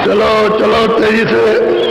चलो चलो तेजी से।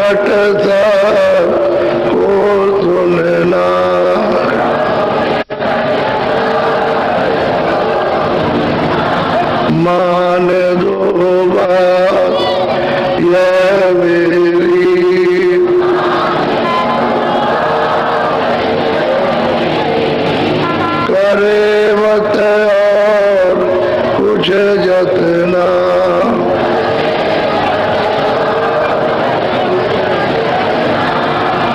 घट सा हो मान दो बात ये मेरी, करे मत और कुछ जतना,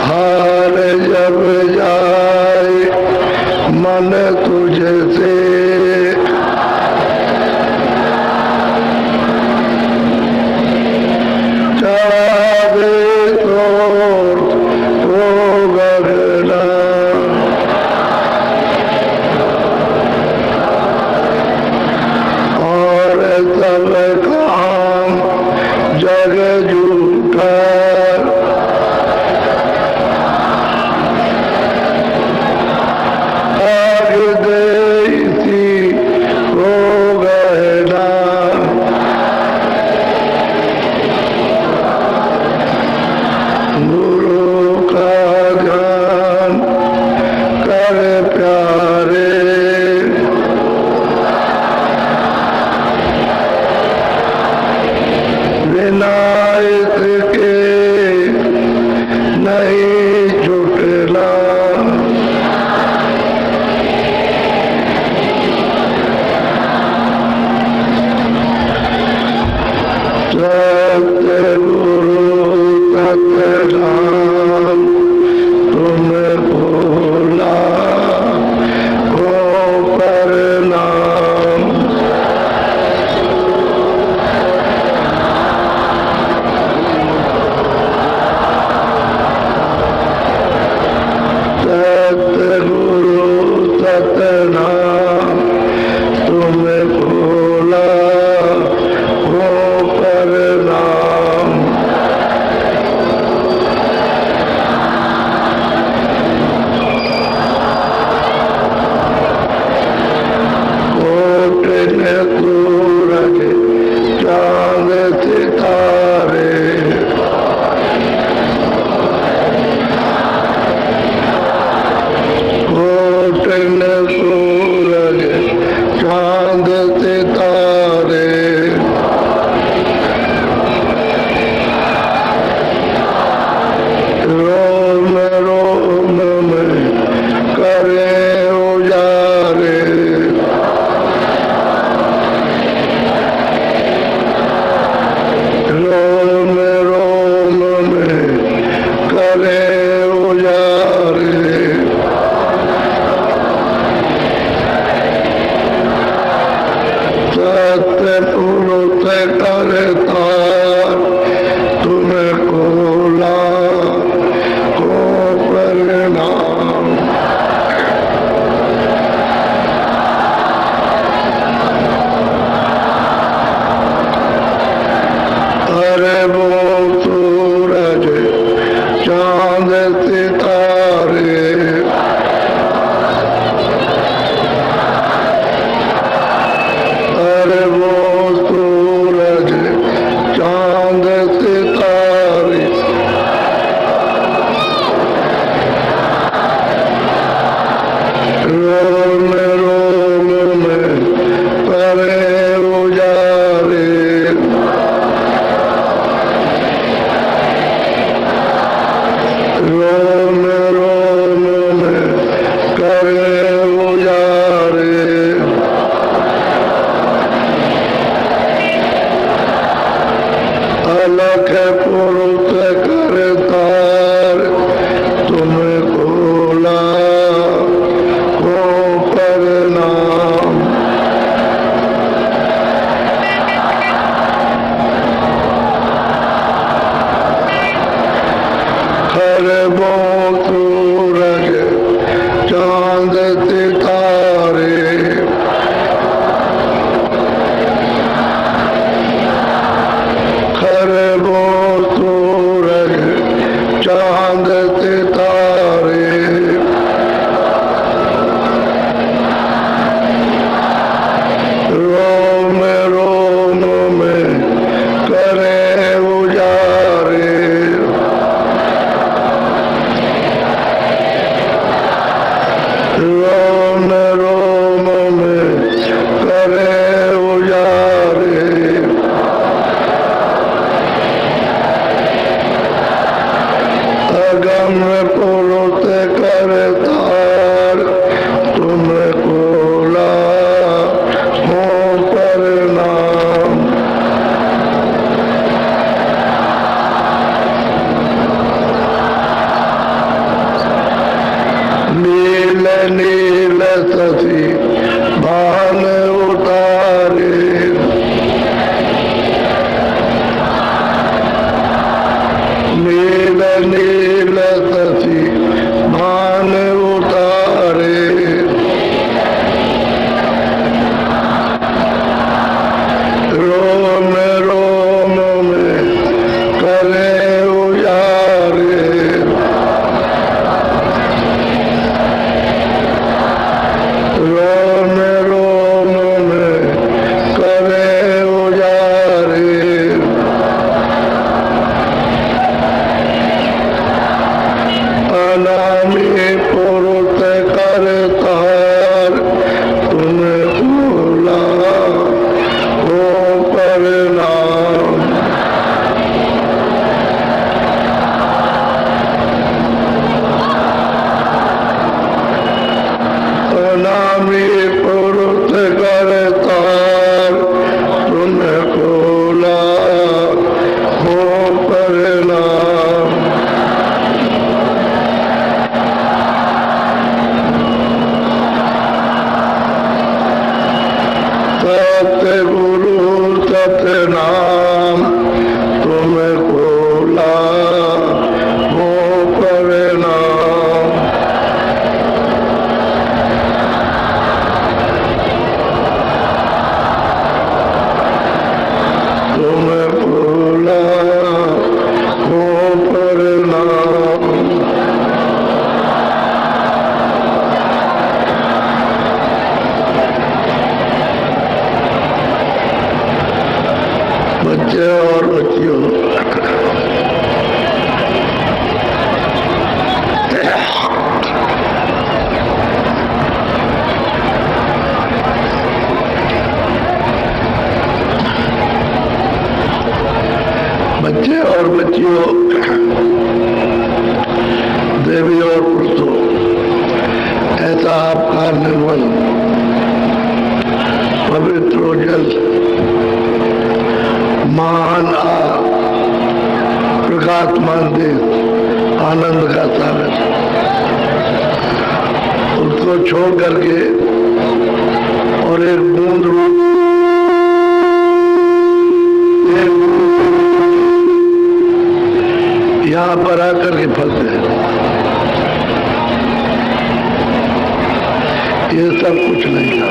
हार जब जाए मन तुझसे, चाहे तो गगना, और सब काम जग झूठा, आग दे इसी को गहना, गुरु का ध्यान कर प्यारे, नाम तुम्हें खोला हो परिणाम। तुम्हें खोला हो परिणाम। बच्चे और बच्चियों, बच्चे और बच्चियों, देवी और पुरुषों, ऐसा आपका निर्मल पवित्र जल महान प्रकाशमान देश आनंद का सागर, उसको छोड़ करके और एक बूंद रूप यहाँ पर आकर के फंसे हैं। ये सब कुछ नहीं था।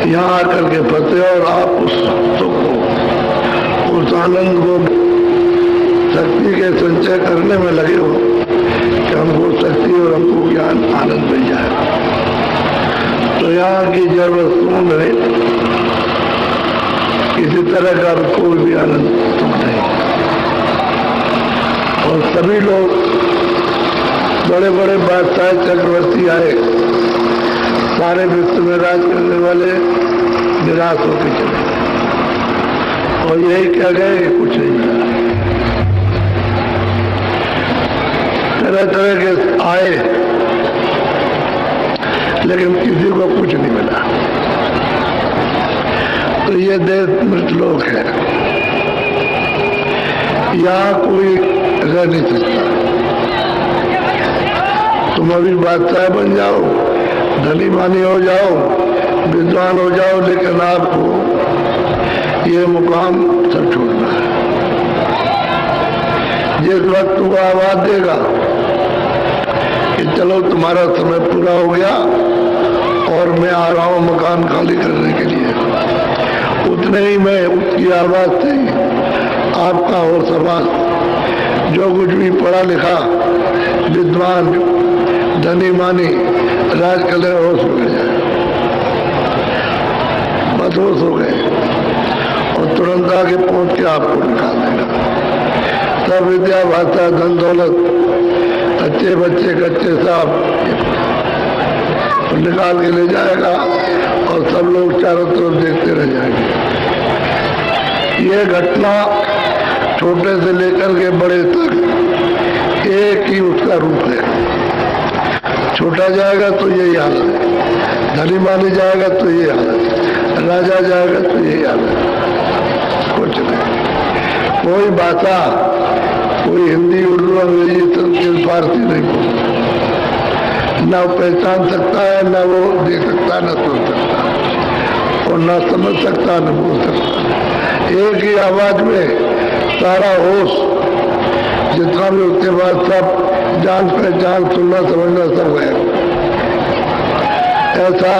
यहाँ आकर के फंसे और आप उस सुख को, उस आनंद को शक्ति के संचय करने में लगे हो कि हमको शक्ति और हमको ज्ञान आनंद मिल जाए। तो यहाँ की जड़ वस्तुओं में किसी तरह का कोई भी आनंद सुख नहीं। और सभी लोग बड़े बड़े बादशाह चक्रवर्ती आए, सारे विश्व में राज करने वाले निराश होकर चले और यही कह गए कि कुछ नहीं मिला। तरह तरह के आए लेकिन किसी को कुछ नहीं मिला। तो ये देश मृत लोक है, यहाँ कोई रह नहीं सकता। तुम अभी बादशाह बन जाओ, धनी मानी हो जाओ, विद्वान हो जाओ, लेकिन आपको ये मुकाम सब छोड़ना है। जिस वक्त वो आवाज देगा कि चलो तुम्हारा समय पूरा हो गया और मैं आ रहा हूं मकान खाली करने के लिए, उतने ही में उसकी आवाज से आपका और समाज जो कुछ भी पढ़ा लिखा विद्वान धनी मानी राज कले होश हो गए, बदहोश हो गए और तुरंत आगे पहुंच के आपको निकाल देगा। सब विद्या भाषा धन दौलत अच्छे बच्चे कच्चे साहब निकाल के ले जाएगा और सब लोग चारों तरफ देखते रह जाएंगे। ये घटना छोटे से लेकर के बड़े तक एक ही उसका रूप है। छोटा जाएगा तो यही हालत है, धनी मानी जाएगा तो ये हालत, राजा जाएगा तो यही हालत। कुछ नहीं, कोई भाषा, कोई हिंदी उर्दू अंग्रेजी संस्कृत फारसी नहीं बोलता, न वो पहचान सकता है, न वो देख सकता है, न सुन सकता है और न समझ सकता, न बोल सकता। एक ही आवाज में सारा होश जितना भी उसके बाद सब जान पहचान सुनना समझना सब है। ऐसा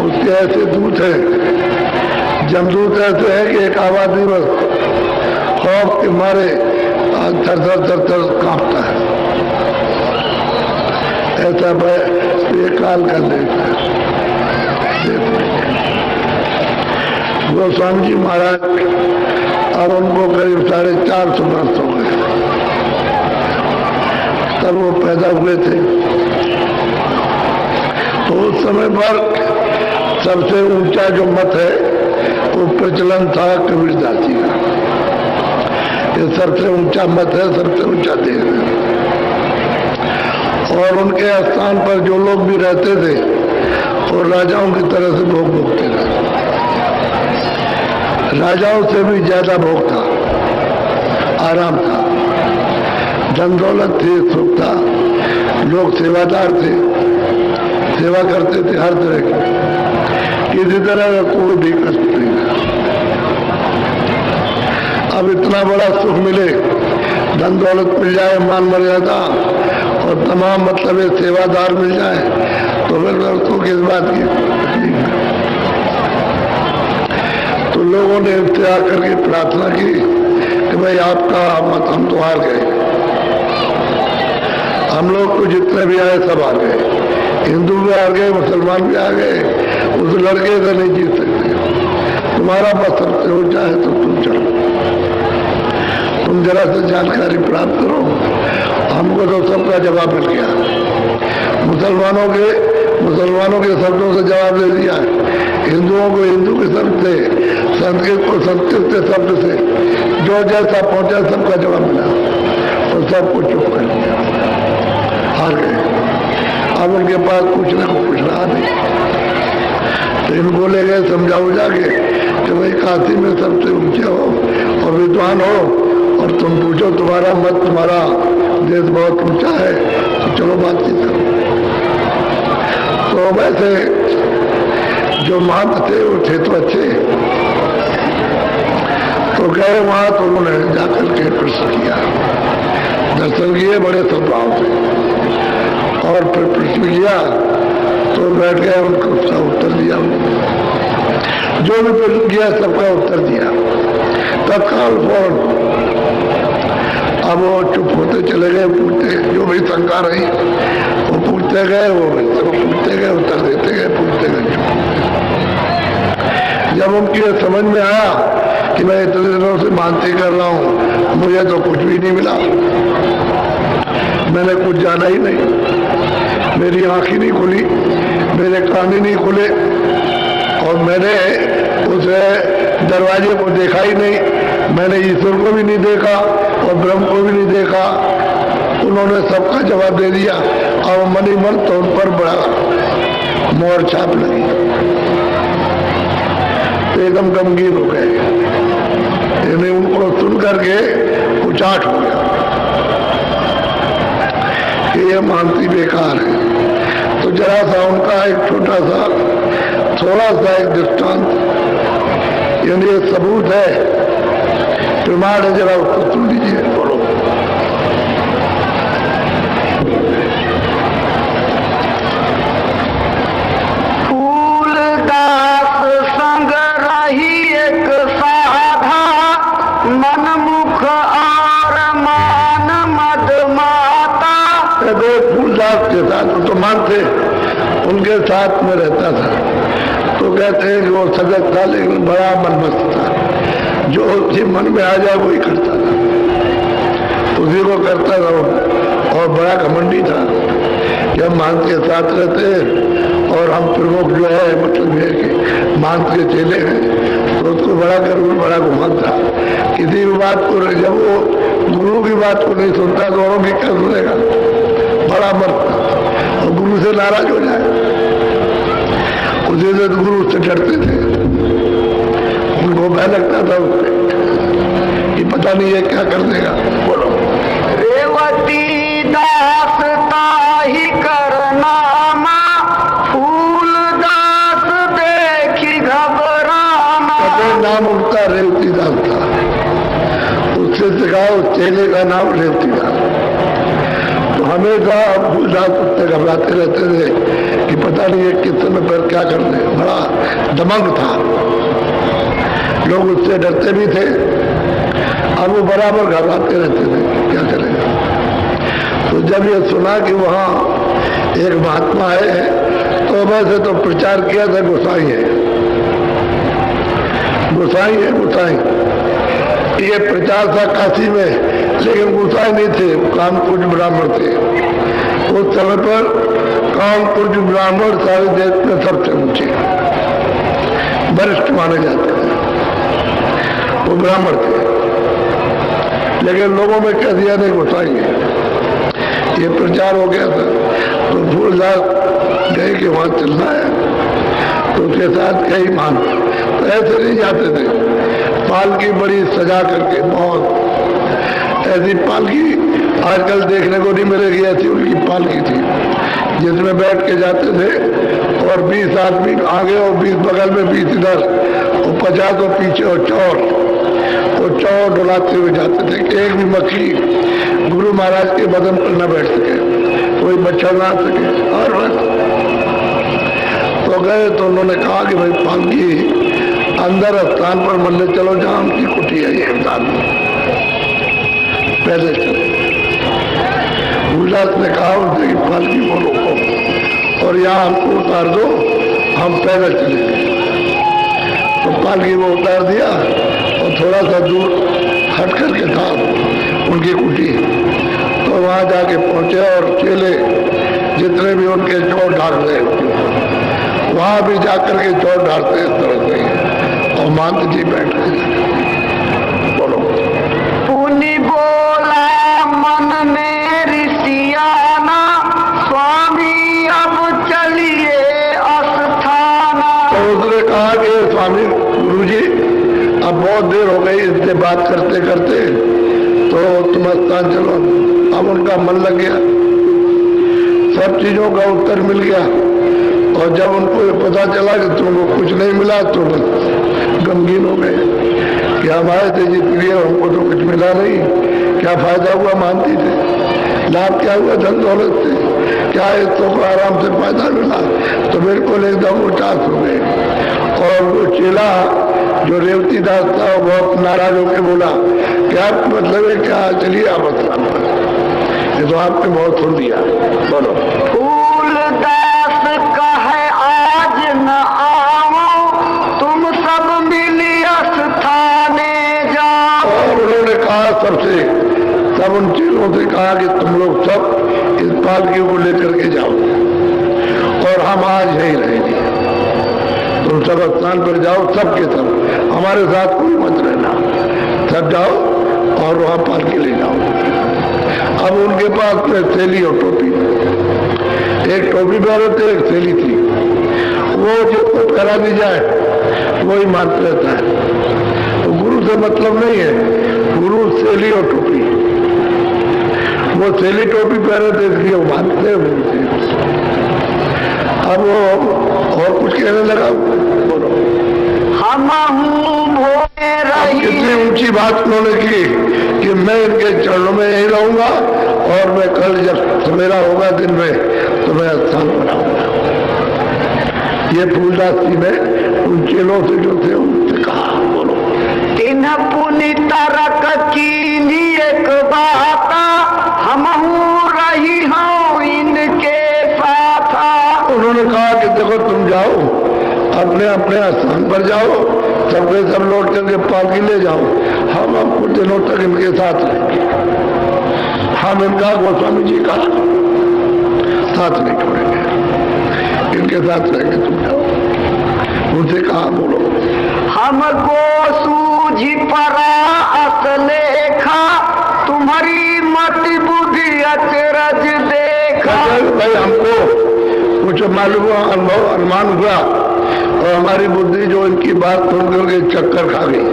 उसके ऐसे दूत है, जमदूत ऐसे है कि एक आवाज ही बस खौफ के मारे थर थर थर थर कांपता है। ऐसा ये काल कर देता है। गोस्वामी जी महाराज और उनको करीब 450 वर्ष हो गए तब वो पैदा हुए थे। तो उस समय पर सबसे ऊंचा जो मत है वो प्रचलन था कबीरदास जी का। ये सबसे ऊंचा मत है, सबसे ऊंचा देश है। और उनके स्थान पर जो लोग भी रहते थे वो राजाओं की तरह से भोग भोगते थे। राजाओं से भी ज्यादा भोग था, आराम था, धन दौलत थी, सुख था, लोग सेवादार थे, सेवा करते थे हर तरह की। किसी तरह का कोई भी कष्ट नहीं था। अब इतना बड़ा सुख मिले, धन दौलत मिल जाए, मान मर्यादा और तमाम मतलब सेवादार मिल जाए, तो फिर उसको किस बात की तकलीफ है। तो लोगों ने इंतजार करके प्रार्थना की कि भाई आपका मत, हम तो हार गए, हम लोग तो जितने भी आए सब आ गए, हिंदू भी आ गए, मुसलमान भी आ गए, उस लड़के से नहीं जीत सकते, तुम्हारा बस सबसे हो जाए तो तुम चलो, तुम जरा से जानकारी प्राप्त करो। हमको तो सबका जवाब मिल गया, मुसलमानों के शब्दों से जवाब दे दिया, हिंदुओं को हिंदू के शब्द से, संस्कृत को संस्कृत के शब्द से, जो जैसा पहुंचा सबका जवाब मिला और सबको चुप कर दिया, हार गए। अब उनके पास पूछने को कुछ रहा नहीं, तो इनको ले गए समझाओ जाके कि भाई काशी में सबसे ऊंचे हो और विद्वान हो, और तुम पूछो, तुम्हारा मत, तुम्हारा देश बहुत ऊंचा है, तो चलो बातचीत करो। तो वैसे जो महंत थे वो थे तो अच्छे, तो गए वहां, तो उन्होंने जाकर के प्रश्न किया, दर्शन किए बड़े सद्भाव से, और फिर प्रश्न किया तो बैठ गए, उनको उसका उत्तर दिया, जो भी प्रश्न किया सबका उत्तर दिया तत्काल फौरन। अब वो चुप होते चले गए, पूछते, जो भी शंका रही वो पूछते गए, वो पूछते गए, उत्तर देते गए, पूछते गए। जब उनकी समझ में आया कि मैं इतने दिनों से मानती कर रहा हूँ, मुझे तो कुछ भी नहीं मिला, मैंने कुछ जाना ही नहीं, मेरी आँख ही नहीं खुली, मेरे कान ही नहीं खुले, और मैंने उस दरवाजे को देखा ही नहीं, मैंने ईश्वर को भी नहीं देखा और ब्रह्म को भी नहीं देखा। उन्होंने सबका जवाब दे दिया, और मन ही मन तो उन पर बड़ा मोहर छाप लगी, एकदम गमगीन हो गए, यानी उनको सुन करके उचाट हो गया कि ये मानती बेकार है। तो जरा सा उनका एक छोटा सा, थोड़ा सा एक दृष्टांत, यानी ये सबूत है, प्रमाण है, जरा उसको सुन लीजिए। बोलो। फूलदास संग रही एक साधा, मन मुख और मान मद माता। फूलदास के साथ, तो मानते उनके साथ में रहता था, तो कहते हैं कि वो सजग था लेकिन बड़ा मनमस्त था, जो उसके मन में आ जाए वही करता था, उसी को करता था, और बड़ा घमंडी था कि हम मांस के साथ रहते हैं और हम प्रमुख जो है, मतलब है कि मांस के चेले हैं, तो उसको बड़ा गर्व, बड़ा घुमंड था। किसी भी बात को, जब वो गुरु की बात को नहीं सुनता तो औरों की क्या सुनेगा, बड़ा मरता, और गुरु से नाराज हो जाए, उसी से तो गुरु उससे डरते थे, उनको भय लगता था उससे कि पता नहीं ये क्या कर देगा। बोलो। रेवती दास ताही करनामा, फूलदास देखी घबराना। नाम उनका रेवती दास था, उससे सिखाओ, चेले का नाम रेवती दास। तो हमेशा फूलदास उससे घबराते रहते थे कि पता नहीं है किस समय पर क्या कर दे, बड़ा दमंग था, लोग उससे डरते भी थे, और वो बराबर घबराते रहते थे, क्या करेंगे। तो जब ये सुना कि वहाँ एक महात्मा है, तो वैसे तो प्रचार किया था गोसाई है, गोसाई है, गोसाई, ये प्रचार था काशी में, लेकिन गोसाई नहीं थे, कानपुर ब्राह्मण थे। उस समय पर कानपुर ब्राह्मण सारे देश में सबसे ऊंचे वरिष्ठ माने जाते थे, वो ब्राह्मण थे, लेकिन लोगों में कह दिया नहीं गोसाई है। ये प्रचार हो गया था, तो फूलदास गए कि वहां चलना है, तो उसके साथ कई मान, तो ऐसे नहीं जाते थे, पालकी बड़ी सजा करके, बहुत ऐसी पालकी आजकल देखने को नहीं मिलेगी, ऐसी उनकी पालकी थी जिसमें बैठ के जाते थे और 20 आदमी आगे और 20 बगल में, 20 इधर और 50 और पीछे और चौर डुलाते हुए जाते थे कि एक भी मक्खी गुरु महाराज के बदन पर न बैठ सके, कोई बच्चा ना आ सके। और बस तो गए तो उन्होंने कहा कि भाई पालकी अंदर स्थान पर मल्ले चलो जहां उनकी कुटी है, ये स्थान पैदल चले। उल्लास ने कहा उनसे कि पालकी को रोको और यहाँ हमको उतार दो, हम पैदल चलेंगे। तो पालकी को उतार दिया और थोड़ा सा दूर हट करके था उनकी कुटी, तो वहां जाके पहुंचे और चेले जितने भी उनके चोट ढाल रहे वहां भी जाकर के चोट ढालते इस तरह से, और महंत जी बैठ गए। बोलो। पुनि बोला मन में ऋषियाना, स्वामी अब चलिए अस्थाना। तो उसने कहा कि स्वामी गुरुजी अब बहुत देर हो गई इससे बात करते करते, तो तुम स्थान चलो। अब उनका मन लग गया, सब चीजों का उत्तर मिल गया, और जब उनको ये पता चला कि तुमको कुछ नहीं मिला तो गमगीन हो गए कि हम आए थे जीत लिए, हमको तो कुछ मिला नहीं, क्या फायदा हुआ मानती थे, लाभ क्या हुआ धन दौलत से, क्या हिस्सों को आराम से फायदा मिला। तो बिल्कुल एकदम उचास हो गए। और वो चेला जो रेवती दास था वो बहुत नाराज होकर बोला क्या मतलब है, क्या चलिए आप अस्नान पर, ये तो आपने बहुत सुन दिया। बोलो। फूलदास कहे आज न आओ, तुम सब मिली स्थाने जाओ। और उन्होंने कहा सब उन चेलों से कहा कि तुम लोग सब इस पालकी को लेकर के जाओ और हम आज यहीं रहेंगे, तुम सब स्थान पर जाओ, सब के सब, हमारे साथ कोई मत रहना, सब जाओ और वहां पालकी ले जाओ। अब उनके पास में थैली और टोपी, एक टोपी पहने थे, एक थैली थी, वो जिसको पहरा दी जाए वही मानते रहता है। तो गुरु से मतलब नहीं है, गुरु थैली और टोपी, वो थैली टोपी पहने थे इसलिए वो मानते हैं। अब वो और कुछ कहने लगा। बोलो। हम भोले रही। कितनी ऊंची बात उन्होंने की कि मैं इनके चरणों में यही रहूंगा और मैं कल जब सवेरा होगा दिन में तो मैं स्थान बनाऊंगा। ये फूलदास जी ने उन चेलों से जो थे उनसे कहा। बोलो। तिन्ह पुनि तरक कीनी एक बात, हम रही हूँ इनके साथ। उन्होंने कहा कि देखो तुम जाओ अपने अपने स्थान पर जाओ, सबके सब लौट करके पालकी ले जाओ, हम कुछ दिनों तक इनके साथ रहेंगे, हम इनका गोस्वामी जी का साथ नहीं छोड़ेंगे, इनके साथ रहेंगे, तुम जाओ। उनसे कहा। बोलो। हमको सूझी परा असलेखा, तुम्हारी मति बुद्धि अचरज देखा। भाई हमको कुछ मालूम हुआ, अनुभव अनुमान हुआ, और हमारी बुद्धि जो इनकी बात सुन करके चक्कर खा गई,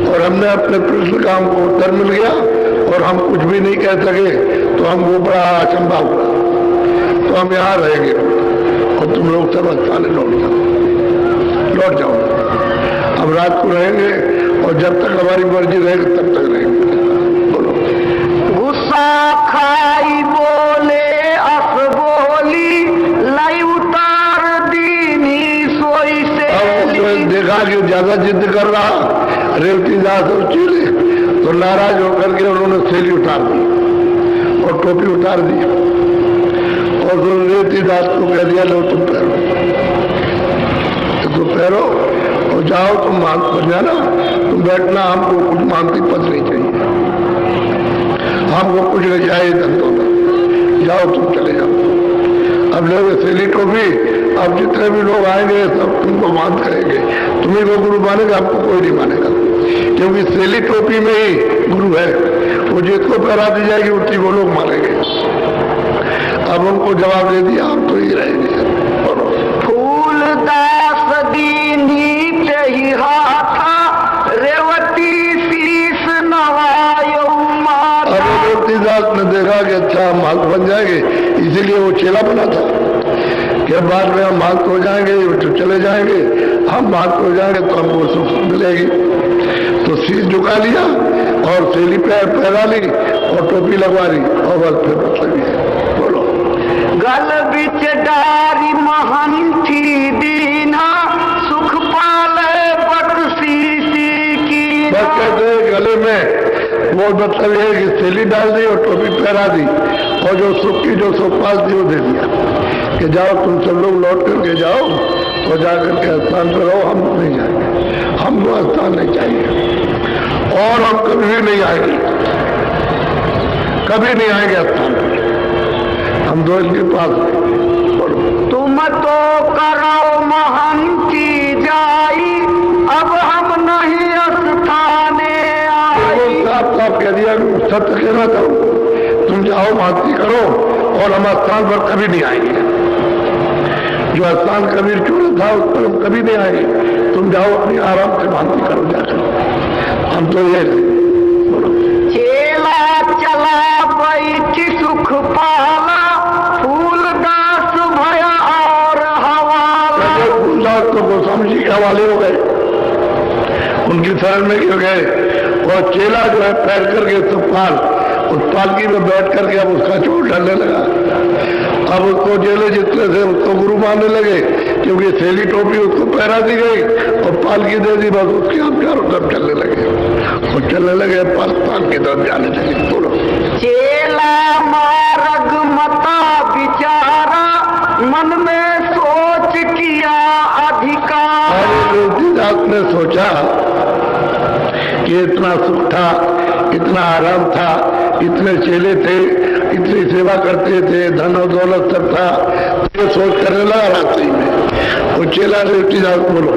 और हमने अपने प्रश्न का हमको उत्तर मिल गया और हम कुछ भी नहीं कह सके, तो हमको बड़ा अचंभा हुआ, तो हम यहाँ रहेंगे और तुम लोग सब स्थान लौट जाओ। अब रात को रहेंगे और जब तक हमारी मर्जी रहेगी तब तक रहेंगे। बोलो। गुस्सा खाई बोले अस बोली, लाई उतार दीनी सोई से। अब देखा कि ज्यादा जिद कर रहा रेवती दास और चेले, तो नाराज होकर के उन्होंने थैली उतार दी और टोपी उतार दी, और तो रेवती दास को कह दिया लो तुम पहनो, तो पहनो और जाओ, तुम मान बन जाना, तुम बैठना, हमको कुछ मानती पद नहीं चाहिए, हमको कुछ नहीं चाहिए धंधों में, जाओ तुम चले जाओ। अब लोग थैली टोपी, अब जितने भी लोग आएंगे सब तुमको मान करेंगे, तुम्हें को गुरु मानेगा, आपको कोई नहीं मानेगा, क्योंकि थैली टोपी में ही गुरु है, वो जिसको पहरा दी जाएगी उतनी वो लोग मानेंगे। अब उनको जवाब दे दिया, हम तो ही रहेंगे। फूलदास दीनी पे ही हाथा, रेवती शीश नवायो माथा। अब रेवती दास ने देखा कि अच्छा माल बन जाएंगे, इसीलिए वो चेला बना था कि जब बाद में हम भाग हो जाएंगे तो चले जाएंगे, हम भाग हो जाएंगे तो हमको सुख मिलेगी। तो शीश झुका लिया और सेली पैर पहरा ली और टोपी लगवा ली और बस फिर मतलब ये बोलो। गल बिच डारी महंती दीना सुख पाले बख्शीसी की। बस कहते गले में वो मतलब ये कि सेली डाल दी और टोपी पहरा दी और जो सुख की जो सुखपाल थी वो दे दिया कि जाओ तुम सब लोग लौट करके जाओ तो जाकर के स्थान पर रहो, हम नहीं जाएंगे, हमको स्थान नहीं चाहिए और हम कभी भी नहीं आएंगे, कभी नहीं आएंगे स्थान पर, हम दो इनके पास नहीं। तुम तो करो महंती जाई अब हम नहीं स्थाने आई। साफ साफ कह दिया, सत्य कहना था, तुम जाओ महंती करो और हम स्थान पर कभी नहीं आएंगे। जो स्थान कबीर चुना था उस पर हम कभी नहीं आएंगे, तुम जाओ अपनी आराम से महंती करो जाकर, हम तो ये चेला चला बैठी सुख पाला फूल दास भया और हवाला। फूलदास तो गोस्वामी जी के हवाले हो गए, उनकी शरण में गिर गए और चेला जो है पैर करके सुखपाल उस पालकी में बैठ करके अब उसका चोट डालने लगा। अब उसको जेले जितने थे उसको गुरु मानने लगे क्योंकि थैली टोपी उसको पहरा दी गई और पालकी दे दी, बस उसके हम चारों तरफ चलने लगे और चलने लगे पालकी की तरफ जाने लगे। बोलो। चेला मार्ग मता विचारा मन में सोच किया अधिकार। दास ने सोचा कि इतना सुख था, इतना आराम था, इतने चेले थे, इतनी सेवा करते थे, धन और दौलत सब था, तो सोच करने लगा रास्ते में। वो चेला दास बोलो।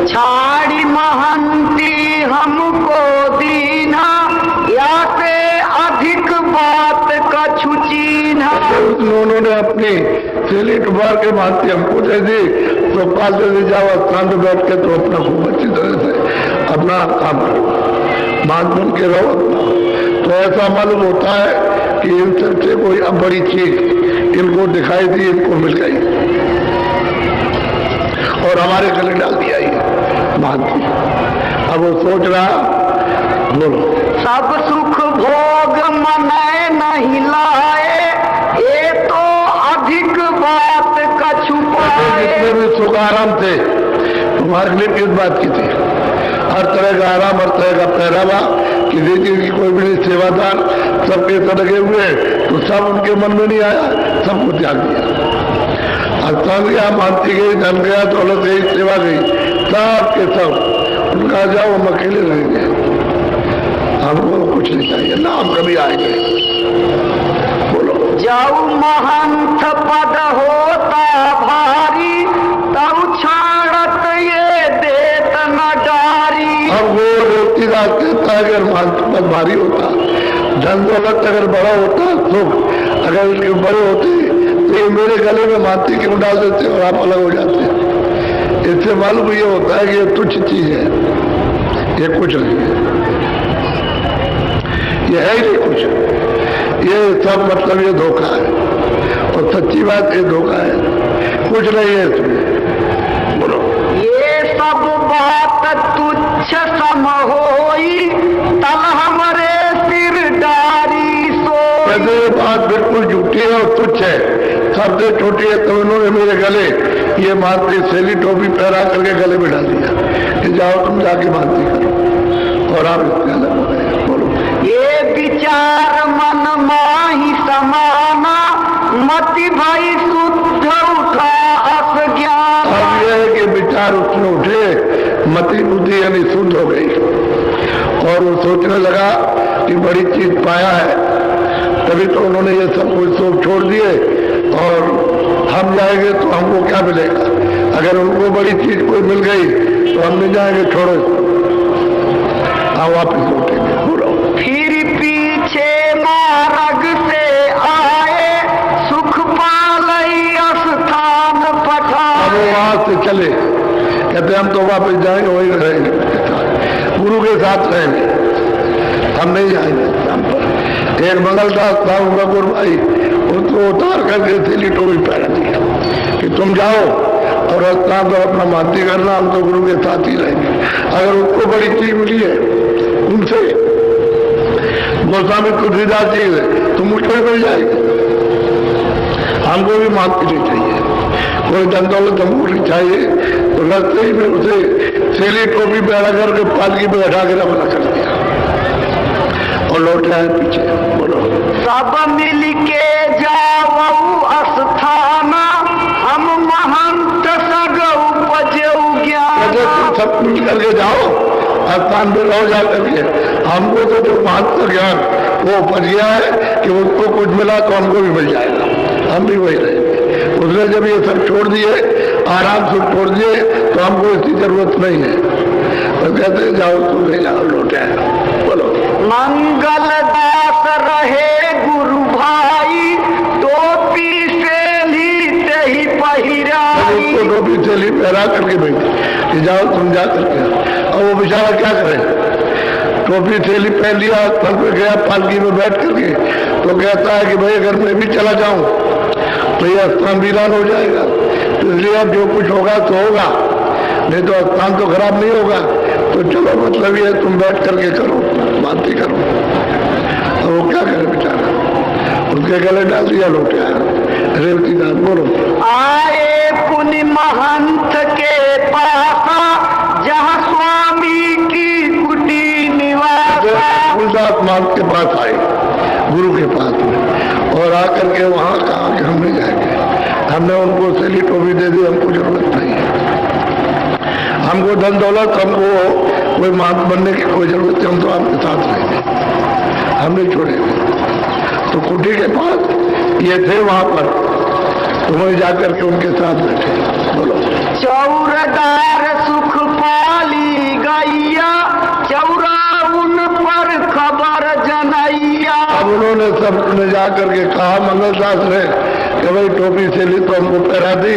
छाड़ी महंती हमको दीना या से अधिक बात कछु चीन्हा। उन्होंने अपनी थैली टुबार के महंती हमको दे दी तो पाल दे जाओ स्थान पर बैठ के तो अपना खूब अच्छी तरह से अपना काम करो, मान बन के रहो अपना। तो ऐसा मालूम होता है कि इन सबसे कोई अब बड़ी चीज इनको दिखाई दी, इनको मिल गई और हमारे गले डाल दिया ये महंती। अब वो सोच रहा, बोलो। सब सुख भोग मने नहीं लाए ये तो अधिक बात कछु पाए। जितने भी सुख आराम थे तुम्हारे लिए किस बात की थी? हर तरह का आराम, हर तरह का पहरावा, किसी चीज की कोई भी नहीं, सेवादार सबके साथ लगे हुए, तो सब उनके मन में नहीं आया, सबको त्याग दिया। स्थान गया, मानती गई, धन गया, दौलत गई, सेवा गई, सब के सब उनका जाओ हम अकेले रहेंगे, हमको कुछ नहीं चाहिए ना, हम कभी आएंगे। बोलो। जाऊ महंत पद होता भारी तब छाड़त ये देत न डारी। अब वो व्यक्तिदास कहता है अगर महंत पद भारी होता, धन दौलत अगर बड़ा होता, सुख अगर उसके बड़े होते तो ये मेरे गले में मानती क्यों डाल देते और आप अलग हो जाते। इससे मालूम ये होता है कि ये तुच्छ चीज है, ये कुछ नहीं है, ये है ही नहीं कुछ, ये सब मतलब ये धोखा है और सच्ची बात ये धोखा है, कुछ नहीं है इसमें। बोलो। ये सब बात तुच्छ सम होई तब हमारे सिर डारी सोई। ये बात बिल्कुल झूठी है और तुच्छ है, सबसे छोटी है। तो इन्होंने मेरे गले ये मानती सैली टोपी पहरा करके गले में डाल दिया कि जाओ तुम जाके मानती करो और आप इसके अलग हो गए। बोलो। ये विचार मन माही समाना मति भाई शुद्ध उठा अस ज्ञान। अब यह है कि विचार उसमें उठे, मति बुद्धि यानी शुद्ध हो गई और वो सोचने लगा कि बड़ी चीज पाया है, तभी तो उन्होंने ये सब कुछ सोच छोड़ दिए और हम जाएंगे तो हमको क्या मिलेगा? अगर उनको बड़ी चीज कोई मिल गई तो हम नहीं जाएंगे, छोड़ो, हम वापिस लौटेंगे। बोलो। फिर पीछे मार्ग से आए सुख पालई स्थान पठाए। अब वो वहां से चले, कहते हम तो वापस जाएंगे, वही रहेंगे, गुरु के साथ रहेंगे, हम नहीं जाएंगे। हम पर एक मंगलदास था उनका गुरु भाई, उसको उतार करके थैली टोपी पहना दिया कि तुम जाओ और रत्ना तो अपना मानती करना, हम तो गुरु के साथ ही रहेंगे। अगर उसको बड़ी चीज मिली है उनसे, गोस्वामी तुलसीदास चीज है तो मुझको भी मिल जाएगी। हमको भी मानती नहीं चाहिए, कोई धन दौलत हमको नहीं चाहिए। तो रास्ते ही में उसे थैली टोपी पहना करके पालकी में बैठा के रवाना कर दिया और लौट आए पीछे। बोलो सब मिल के जाओ अस्थाना, हम महंत सगऊ बजऊ ज्ञान। तुम सब मिल करके जाओ स्थान पे रहो जा करके, हमको तो जो महंत ज्ञान वो उपज गया है कि उसको कुछ मिला तो हमको भी मिल जाएगा, हम भी वही रहेंगे। उसने जब ये सब छोड़ दिए, आराम से छोड़ दिए, तो हमको इसकी जरूरत नहीं है। तो कहते जाओ तुम ले जाओ, लौटे आए। बोलो मंगल दास रहे गुरु भाई, टोपी से लीते ही पहिराई। उसको टोपी से ली पहरा करके भेजी कि जाओ तुम जा करके। और वो बेचारा क्या करे, टोपी थैली पहन लिया, तल पे गया पालकी में बैठ करके, तो कहता है कि भाई अगर मैं भी चला जाऊं तो ये स्थान वीरान हो जाएगा, तो इसलिए अब जो कुछ होगा तो होगा, नहीं तो स्थान तो खराब नहीं होगा। तो चलो मतलब ये तुम बैठ करके करो, मानती करो। और वो क्या करे बेचारा, उसके गले डाल दिया, लौटे आया। रेवती दास बोलो आए पुण्य महंत के पासा, जहाँ स्वामी की कुटी निवास। फूलदास महंत के पास आए, गुरु के पास में, और आकर के वहां कहा कि हम नहीं जाएंगे, हमने उनको थैली टोपी दे दी, हमको जरूरत नहीं है, हमको धन दौलत, हमको कोई महंत बनने की कोई जरूरत नहीं, हम तो आपके साथ रहेंगे, हम नहीं छोड़ेंगे। तो कुटी के पास ये थे, वहां पर तो वही जाकर के उनके साथ बैठे। बोलो चौरदार सुख पाली गैया, चौरा उन पर खबर जनैया। अब उन्होंने सबने जा करके कहा मंगलदास ने कि भाई टोपी से ली तो हमको पहरा दी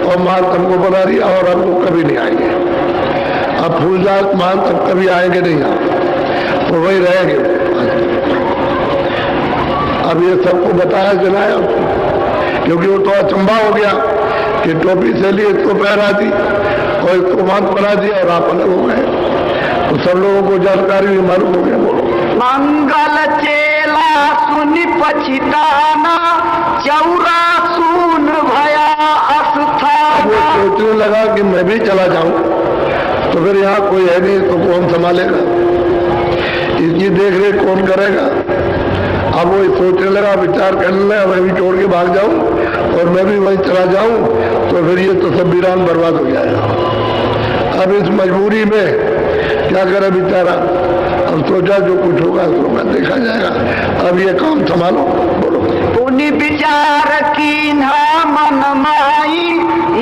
और मान हमको बना दिया और हमको कभी नहीं आएंगे। अब फूलदास मान तब कभी आएंगे नहीं, आप तो वही रहेंगे। अब ये सबको बताया जनाया, क्योंकि वो तो अचंबा हो गया कि टोपी से ली इसको पहरा दी और इसको मान बना दिया और आप अलग हो गए। तो सब लोगों को जानकारी भी मालूम हो गया। बोलो मंगल चेला सुनि पछिताना, चौरा सुन भया अस्थाना। वो सोचने लगा कि मैं भी चला जाऊं, तो फिर यहाँ कोई है नहीं तो कौन संभालेगा, इसकी देख रेख कौन करेगा। अब वो सोचने लगा, विचार करने लगा, मैं भी छोड़ के भाग जाऊं और मैं भी वहीं चला जाऊं तो फिर ये तो सब वीरान बर्बाद हो जाएगा। अब इस मजबूरी में क्या करे बेचारा, अब सोचा जो कुछ होगा तो होगा, देखा जाएगा, अब ये काम संभालो। बोलो पुनि विचार कीन्हा मन माई,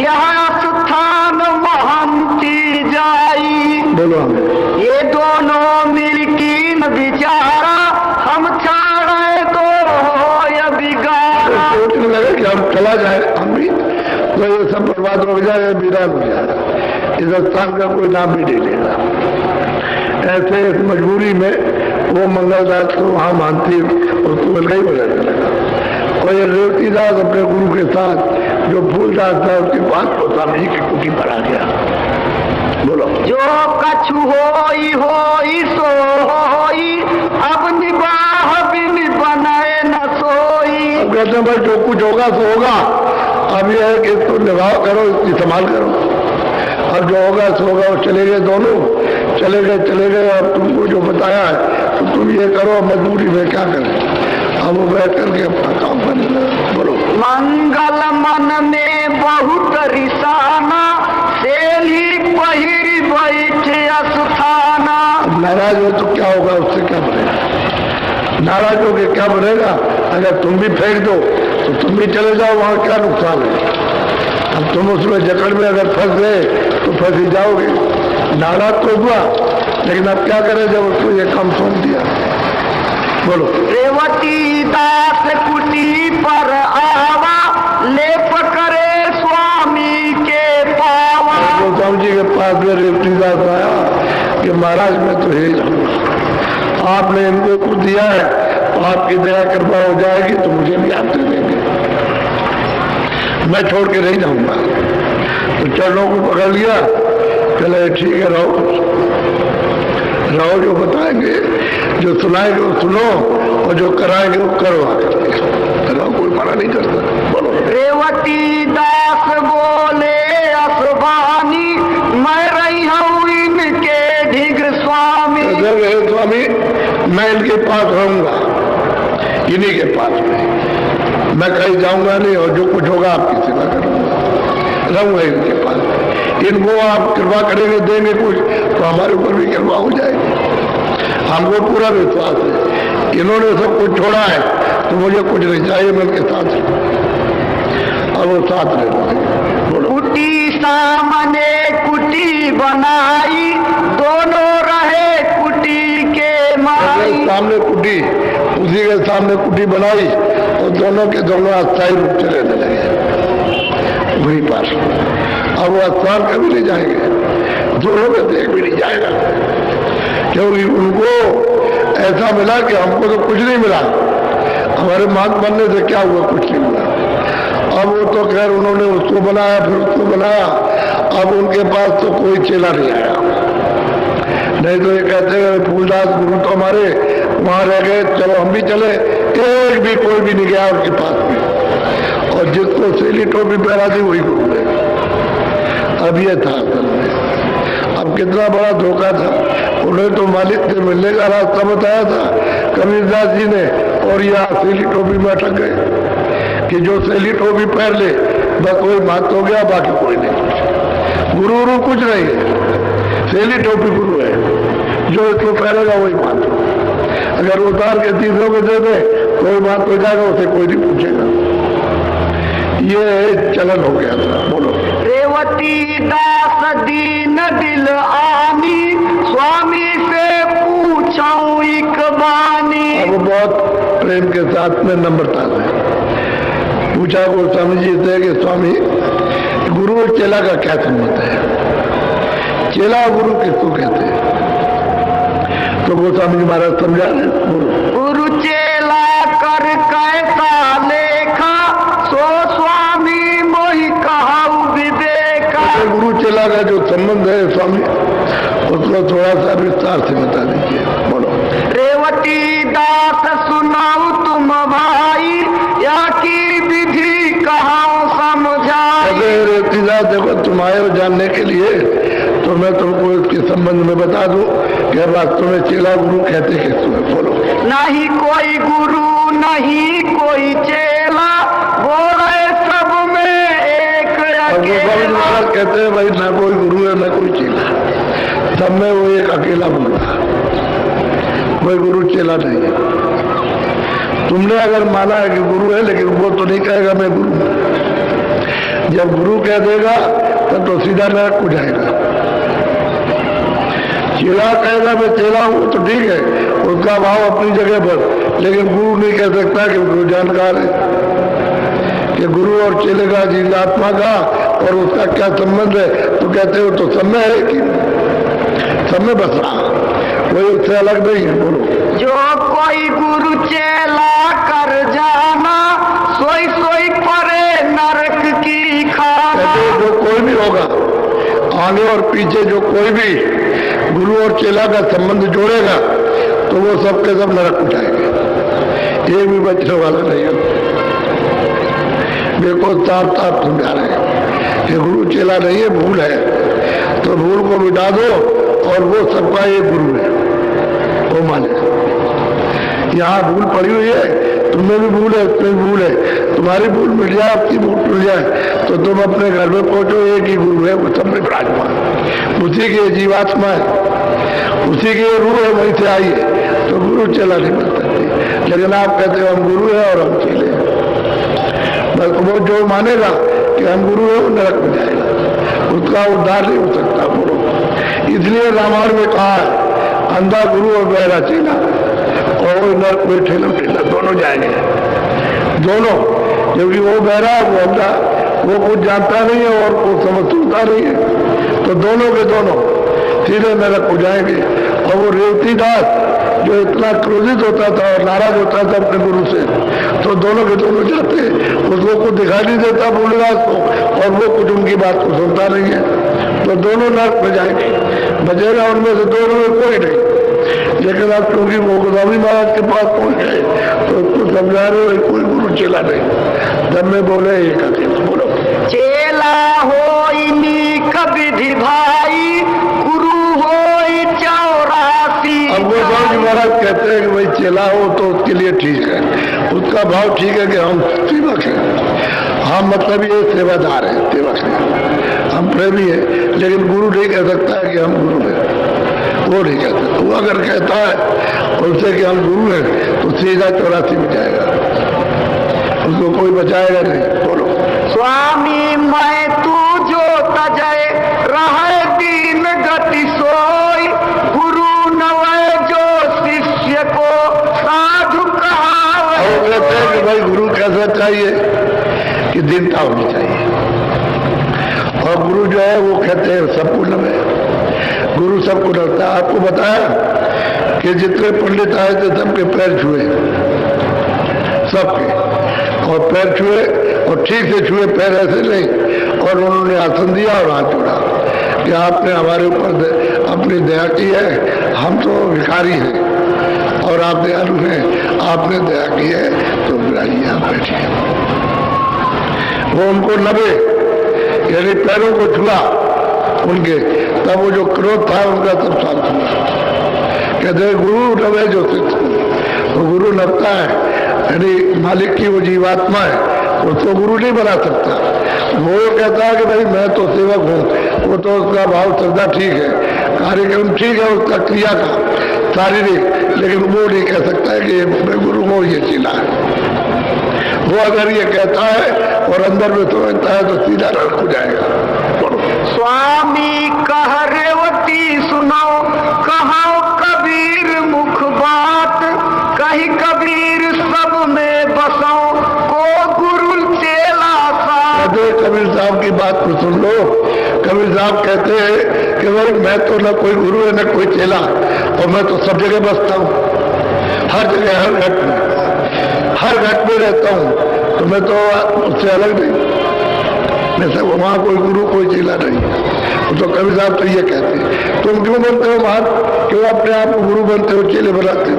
यह स्थान महंती जाई। बोलो हमें ये दोनों मिलकीन विचारा, हम छाड़े तो हो बिगाड़ा। सोचने लगे कि हम चला जाए हम भी, तो ये सब बर्बाद हो जाएगा, वीरान हो जाएगा, इस स्थान का कोई नाम भी नहीं लेगा। ऐसे इस मजबूरी में वो मंगलदास को वहां मानती उसको मिल गई, बजाने लगा। और ये रेवती दास अपने गुरु के साथ जो फूलदास था उसके पास गोस्वामी जी की कुटी पर आ गया। बोलो जो कछु होई होई सो होई, अब निबाह बिन बनाए न सोई। अब कहते हैं भाई जो कुछ होगा तो होगा, अब यह है कि इसको निभाव करो, इसकी संभाल करो। अब जो होगा सो होगा। और चले गए दोनों, चले गए। अब तुमको जो बताया है तो तुम ये करो, मजबूरी में क्या करें। हम वो बैठ करके अपना काम करने लगे। बोलो मंगल मन में बहुत रिसाना, सेली पहिरी बैठे अस्थाना। अब नाराज हो तो क्या होगा, उससे क्या बनेगा, नाराज हो के क्या बनेगा। अगर तुम भी फेंक दो तो तुम भी चले जाओ, वहां क्या नुकसान है। अब तुम उसमें जकड़ में अगर फंस गए तो फंस ही जाओगे। नाराज तो हुआ, लेकिन अब क्या करें जब उसको ये काम सौंप दिया। बोलो रेवती दास कुटी पर आवा, लेप करे स्वामी के पावा। गोस्वामी जी के पास में रेवती दास आया कि महाराज मैं तो यही जाऊंगा, आपने इनको कुछ दिया है, आपकी दया कृपा हो जाएगी तो मुझे भी आप दे देंगे। मैं छोड़ के नहीं जाऊंगा। तो चरणों को पकड़ लिया, चले ठीक है रहो, जो बताएंगे जो सुनाएंगे वो सुनो और जो कराएंगे वो करो। रहो, कोई मना नहीं करता। बोलो। रेवती दास बोले असबानी, मैं रही हूँ इनके ढिग स्वामी। स्वामी मैं इनके पास रहूंगा, इन्हीं के पास में, मैं कहीं जाऊंगा नहीं और जो कुछ होगा आपकी सेवा करूंगा, रहूंगा इनके पास। इनको आप कृपा करेंगे, देंगे कुछ तो हमारे ऊपर भी कृपा हो जाएगी। हमको पूरा विश्वास है, इन्होंने सब कुछ छोड़ा है तो मुझे कुछ नहीं चाहिए, मैं उनके साथ और वो साथ रहे। कुटी सामने कुटी बनाई, दोनों रहे कुटी के माई। सामने कुटी, उसी के सामने कुटी बनाई और दोनों के दोनों अस्थायी रूप से रहने लगे वहीं पर। अब वो स्थान कभी नहीं जाएंगे, दोनों का देख भी नहीं जाएगा, क्योंकि उनको ऐसा मिला कि हमको तो कुछ नहीं मिला, हमारे मात बनने से क्या हुआ, कुछ नहीं मिला। अब वो तो खैर उन्होंने उसको बनाया, फिर उसको बनाया, अब उनके पास तो कोई चेला नहीं आया। नहीं तो ये कहते हैं फूलदास गुरु तो हमारे वहां रह गए, चलो हम भी चले, एक भी कोई भी नहीं गया उनके पास में। और जिसको सेली टोपी पहना थी वही गुरु है। अब ये था असल में, अब कितना बड़ा धोखा था। उन्हें तो मालिक से मिलने का रास्ता बताया था कबीरदास जी ने, और यह सेली टोपी में अटक गए कि जो सेली टोपी पहन ले बस वही मात हो गया, बाकी कोई नहीं कुछ। गुरु कुछ नहीं है, सेली टोपी गुरु है, जो इसको पहनेगा वही मात हो। अगर उतार के तीसरों को दे दे कोई बात हो जाएगा, उसे कोई नहीं पूछेगा। ये चलन हो गया था। बोलो। रेवती दास दीन दिल आनी, स्वामी से पूछाऊं एक बानी। अब बहुत प्रेम के साथ में नम्रता से पूछा गोस्वामी जी से कि स्वामी गुरु और चेला का क्या संबंध है, चेला गुरु किसको कहते हैं? तो गोस्वामी जी महाराज समझा रहे। गुरु चेला कर कैसा लेखा, सो स्वामी मोहि कहाऊ विवेका। गुरु चेला का जो संबंध है स्वामी, उसको थोड़ा सा विस्तार से बता दीजिए। बोलो। रेवती दास सुनाऊ तुम भाई, या की विधि कहाऊ समझाई। रेवती दास देखो, तुम आए हो जानने के लिए, तो मैं तुमको इसके संबंध में बता दूं कि वास्तव में चेला गुरु कहते किसको है। बोलो। नहीं कोई गुरु नहीं कोई चेला, वो रहे सब में एक अकेला। कहते हैं भाई ना कोई गुरु है ना कोई चेला, सब में वो एक अकेला बोल रहा, कोई गुरु चेला नहीं है। तुमने अगर माना है कि गुरु है, लेकिन वो तो नहीं कहेगा मैं गुरु हूं। जब गुरु कह देगा तब तो सीधा नरक हो जाएगा। चेला कहेगा मैं चेला हूं तो ठीक है, उसका भाव अपनी जगह पर, लेकिन गुरु नहीं कह सकता कि गुरु जानकार है। कि गुरु और चेले का जीवात्मा का और उसका क्या संबंध है, तो कहते हो तो सब में है कि सब में बस रहा, कोई उससे अलग नहीं है। बोलो। जो कोई गुरु चेला कर जाना, सोई सोई परे नरक की खाना। जो कोई भी होगा आगे और पीछे, जो कोई भी गुरु और चेला का संबंध जोड़ेगा तो वो सबके सब नरक उठाएंगे, एक भी बचने वाला नहीं है। देखो साफ साफ समझा रहे हैं कि गुरु चेला नहीं है, भूल है, तो भूल को मिटा दो और वो सबका एक गुरु है, वो माने। यहाँ भूल पड़ी हुई है, तुम्हें भी भूल है, उसमें भी भूल है, तुम्हारी भूल मिट जाए, आपकी भूल मिट जाए, तो तुम अपने घर में पहुंचो, एक ही गुरु है, वो सब में विराजमान, उसी की जीवात्मा है, उसी की रूह है, वहीं से आई है, तो गुरु चेला नहीं बन सकती। लेकिन आप कहते हो हम गुरु है और हम चेले हैं, बस वो जो मानेगा कि हम गुरु है वो नरक में जाएगा, उसका उद्धार नहीं हो सकता। गुरु इसलिए रामायण में कहा है अंधा गुरु और बहरा चेला, और नरक में ठेला ठेला दोनों जाएंगे, दोनों, क्योंकि वो बहरा वो अंधा, वो कुछ जानता नहीं है और कुछ समझता नहीं है, तो दोनों के दोनों सीधे नरक हो जाएंगे। और वो रेवती दास जो इतना क्रोधित होता था और नाराज होता था अपने गुरु से, तो दोनों के दोनों जाते, उसको कुछ दिखाई नहीं देता बोलेगा को, और वो कुछ उनकी बात को सुनता नहीं है, तो दोनों नर्क में जाएंगे, बचेगा उनमें से दोनों में कोई नहीं। लेकिन अब क्योंकि वो गोदामी महाराज के पास पहुंच गए तो उसको समझा रहे कोई गुरु चेला नहीं। जब में बोले एक अकेला, बोलो चेला होई कविधि भाई, गुरु होई 84। अब गोदामी महाराज कहते हैं कि भाई चेला हो तो उसके लिए ठीक है, उसका भाव ठीक है कि हम सेवक हैं, हम मतलब ये सेवादार है, सेवक है, हम प्रेमी है, लेकिन गुरु नहीं कह सकता है कि हम गुरु हैं, वो नहीं कहता। वो अगर कहता है उनसे कि हम गुरु हैं तो सीधा 84 में जाएगा, उसको कोई बचाएगा नहीं। बोलो स्वामी मैं तू जो तजय रहे दीन गति सोई, गुरु नवय जो शिष्य को साधु कहावे। वो कहते हैं कि भाई गुरु कैसा चाहिए कि दीनता होनी चाहिए, और गुरु जो है वो कहते हैं सबको नवे, गुरु सबको डरता है। आपको बताया कि जितने पंडित आए थे सबके पैर छुए, सबके, और पैर छुए और ठीक से छुए, पैर ऐसे नहीं, और उन्होंने आसन दिया और हाथ जोड़ा कि आपने हमारे ऊपर अपनी दया की है, हम तो भिखारी हैं और आप दयालु हैं, आपने दया की है तो आइए आप बैठिए। वो उनको नबे यानी पैरों को छुआ उनके, तब वो जो क्रोध था उनका तब शांत हुआ। कहते गुरु नवे जो सिद्ध, वो गुरु नबता है, यानी मालिक की वो जीवात्मा है, उसको गुरु नहीं बना सकता। वो कहता है कि भाई मैं तो सेवक हूँ, वो तो उसका भाव श्रद्धा ठीक है, कार्यक्रम ठीक है उसका क्रिया का शारीरिक, लेकिन वो नहीं कह सकता है कि मैं गुरु हूँ ये चीला है। वो अगर ये कहता है और अंदर में समझता है तो सीधा नरक हो जाएगा। स्वामी कह रेवती सुनो, कहो कबीर मुख बात, कही कबीर सब में बसो, को गुरु चेला सा। कबीर साहब की बात को सुन लो। कबीर साहब कहते हैं कि भाई मैं तो न कोई गुरु है न कोई चेला, और मैं तो सब जगह बसता हूँ, हर जगह, हर घट में, हर घट में रहता हूँ, तो मैं तो उससे अलग नहीं, जैसे वहाँ कोई गुरु कोई चेला नहीं। तो कबीर साहब तो ये कहते हैं, तुम क्यों बनते हो महान, क्यों अपने आप को गुरु बनते हो, चेले बनाते हो?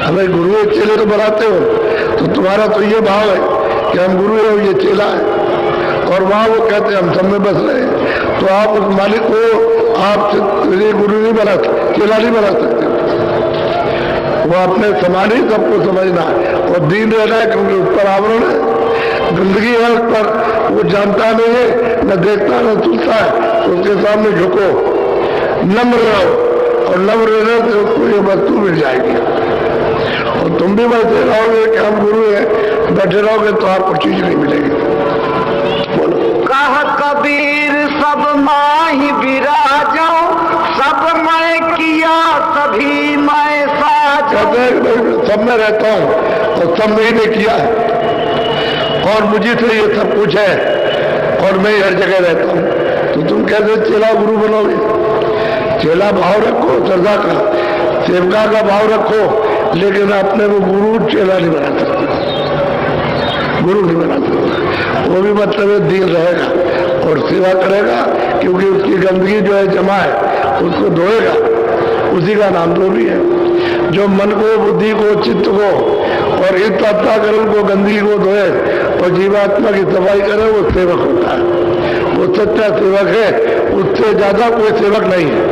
अगर गुरु और चेले तो बनाते हो तो तुम्हारा तो ये भाव है कि हम गुरु है और ये चेला है, और वहाँ वो कहते हैं हम सब में बस रहे हैं, तो आप उस मालिक को आप गुरु नहीं बना सकते, चेला नहीं बना सकते। वो अपने समान ही सबको समझना है और दीन रहना है, क्योंकि उस पर आवरण है, गंदगी है उस पर, वो जानता नहीं है, न देखता न सुनता है, तो उसके सामने झुको, नम्र रहो, और नम्र रहने से उसको ये वस्तु मिल जाएगी। और तुम भी बैठे रहोगे कि हम गुरु हैं, बैठे रहोगे तो आपको चीज नहीं मिलेगी। बोलो कह कबीर सब माही विराजो, सब मैं किया सभी मैं साजो। कहते हैं भाई सब में रहता हूँ और सब मैंने किया है, और मुझे से ये सब कुछ है, और मैं हर जगह रहता हूँ, तो तुम कैसे चेला गुरु बनोगे? चेला भाव रखो श्रद्धा का, सेवका का भाव रखो, लेकिन अपने को गुरु चेला नहीं बना सकते, गुरु नहीं बना सकते। वो भी मतलब दीन रहेगा और सेवा करेगा, क्योंकि उसकी गंदगी जो है जमा है उसको धोएगा, उसी का नाम धोबी है। जो मन को, बुद्धि को, चित्त को और इस तत्वाकरण को, गंदगी को धोए और जीवात्मा की सफाई करे, वो सेवक होता है, वो सच्चा सेवक है। उससे ज्यादा कोई सेवक नहीं है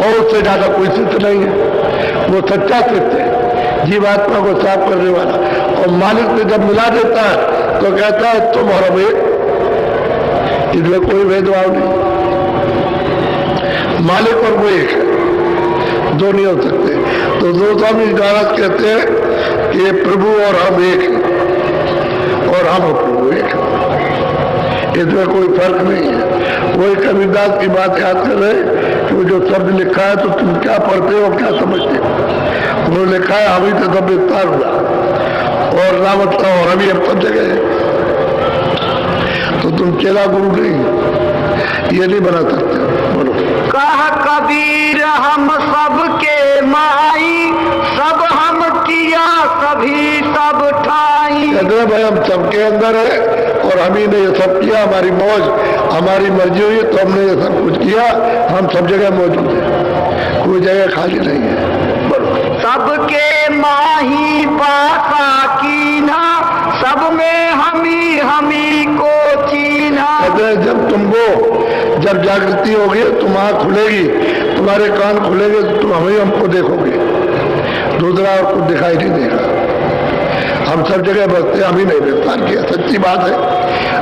और उससे ज्यादा कोई सिद्ध नहीं है, वो सच्चा सिद्ध है, जीवात्मा को साफ करने वाला। और मालिक से जब मिला देता है तो कहता है तुम और मैं, इसमें कोई भेदभाव नहीं, मालिक और वो एक है, दो नहीं हो सकते। तो दो स्वामी महाराज कहते हैं कि प्रभु और हम एक हैं, और हम और प्रभु एक हैं, इसमें कोई फर्क नहीं है। वही कबीरदास की बात याद कर रहे कि वो जो शब्द लिखा है तो तुम क्या पढ़ते हो, क्या समझते हो? उन्होंने लिखा है अभी तो सब विस्तार हुआ और रामता और अभी अब सब जगह है, तो तुम चेला गुरु नहीं, ये नहीं बना सकते। बोलो। कह कबीर हम सबके माई, सब हम किया सभी सब ठाई। कहते हैं भाई हम सबके अंदर है और हम ही ने ये सब किया, हमारी मौज हमारी मर्जी हुई तो हमने ये सब कुछ किया। हम सब जगह मौजूद है, कोई जगह खाली नहीं है। बोलो। सबके माही पासा कीना, सब में हमी को चीना। कहते हैं जब जागृति होगी, तुम आँख खुलेगी, तुम्हारे कान खुलेंगे तो तुम हमें हमको देखोगे, दूसरा और कुछ दिखाई नहीं देगा। हम सब जगह बसते, हम ही नहीं विस्तार किया। सच्ची बात है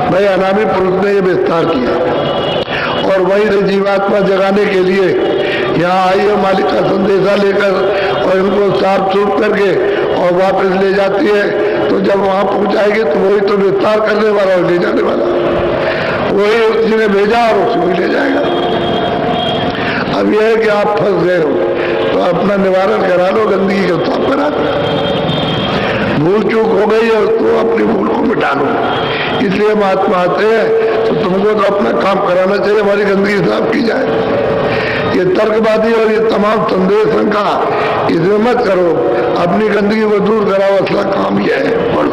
भाई, अनामी पुरुष ने ये विस्तार किया और वही जीवात्मा जगाने के लिए यहाँ आई है, मालिक का संदेशा लेकर और इनको साफ सूफ करके और वापस ले जाती है। तो जब वहां पहुंचाएगी तो वही तो विस्तार करने वाला और ले जाने वाला, वही उसी ने भेजा और उसी को ले जाएगा। अब यह है कि आप फंस गए हो तो अपना निवारण करा लो, गंदगी को साफ करा दो। भूल चूक हो गई है तो अपनी भूल को मिटा लो। इसलिए महात्मा आते हैं तो तुमको तो अपना काम कराना चाहिए, हमारी गंदगी साफ की जाए। ये तर्कवादी और ये तमाम संदेश का इसमें मत करो, अपनी गंदगी को दूर कराओ, असला काम यह है। पढ़ो।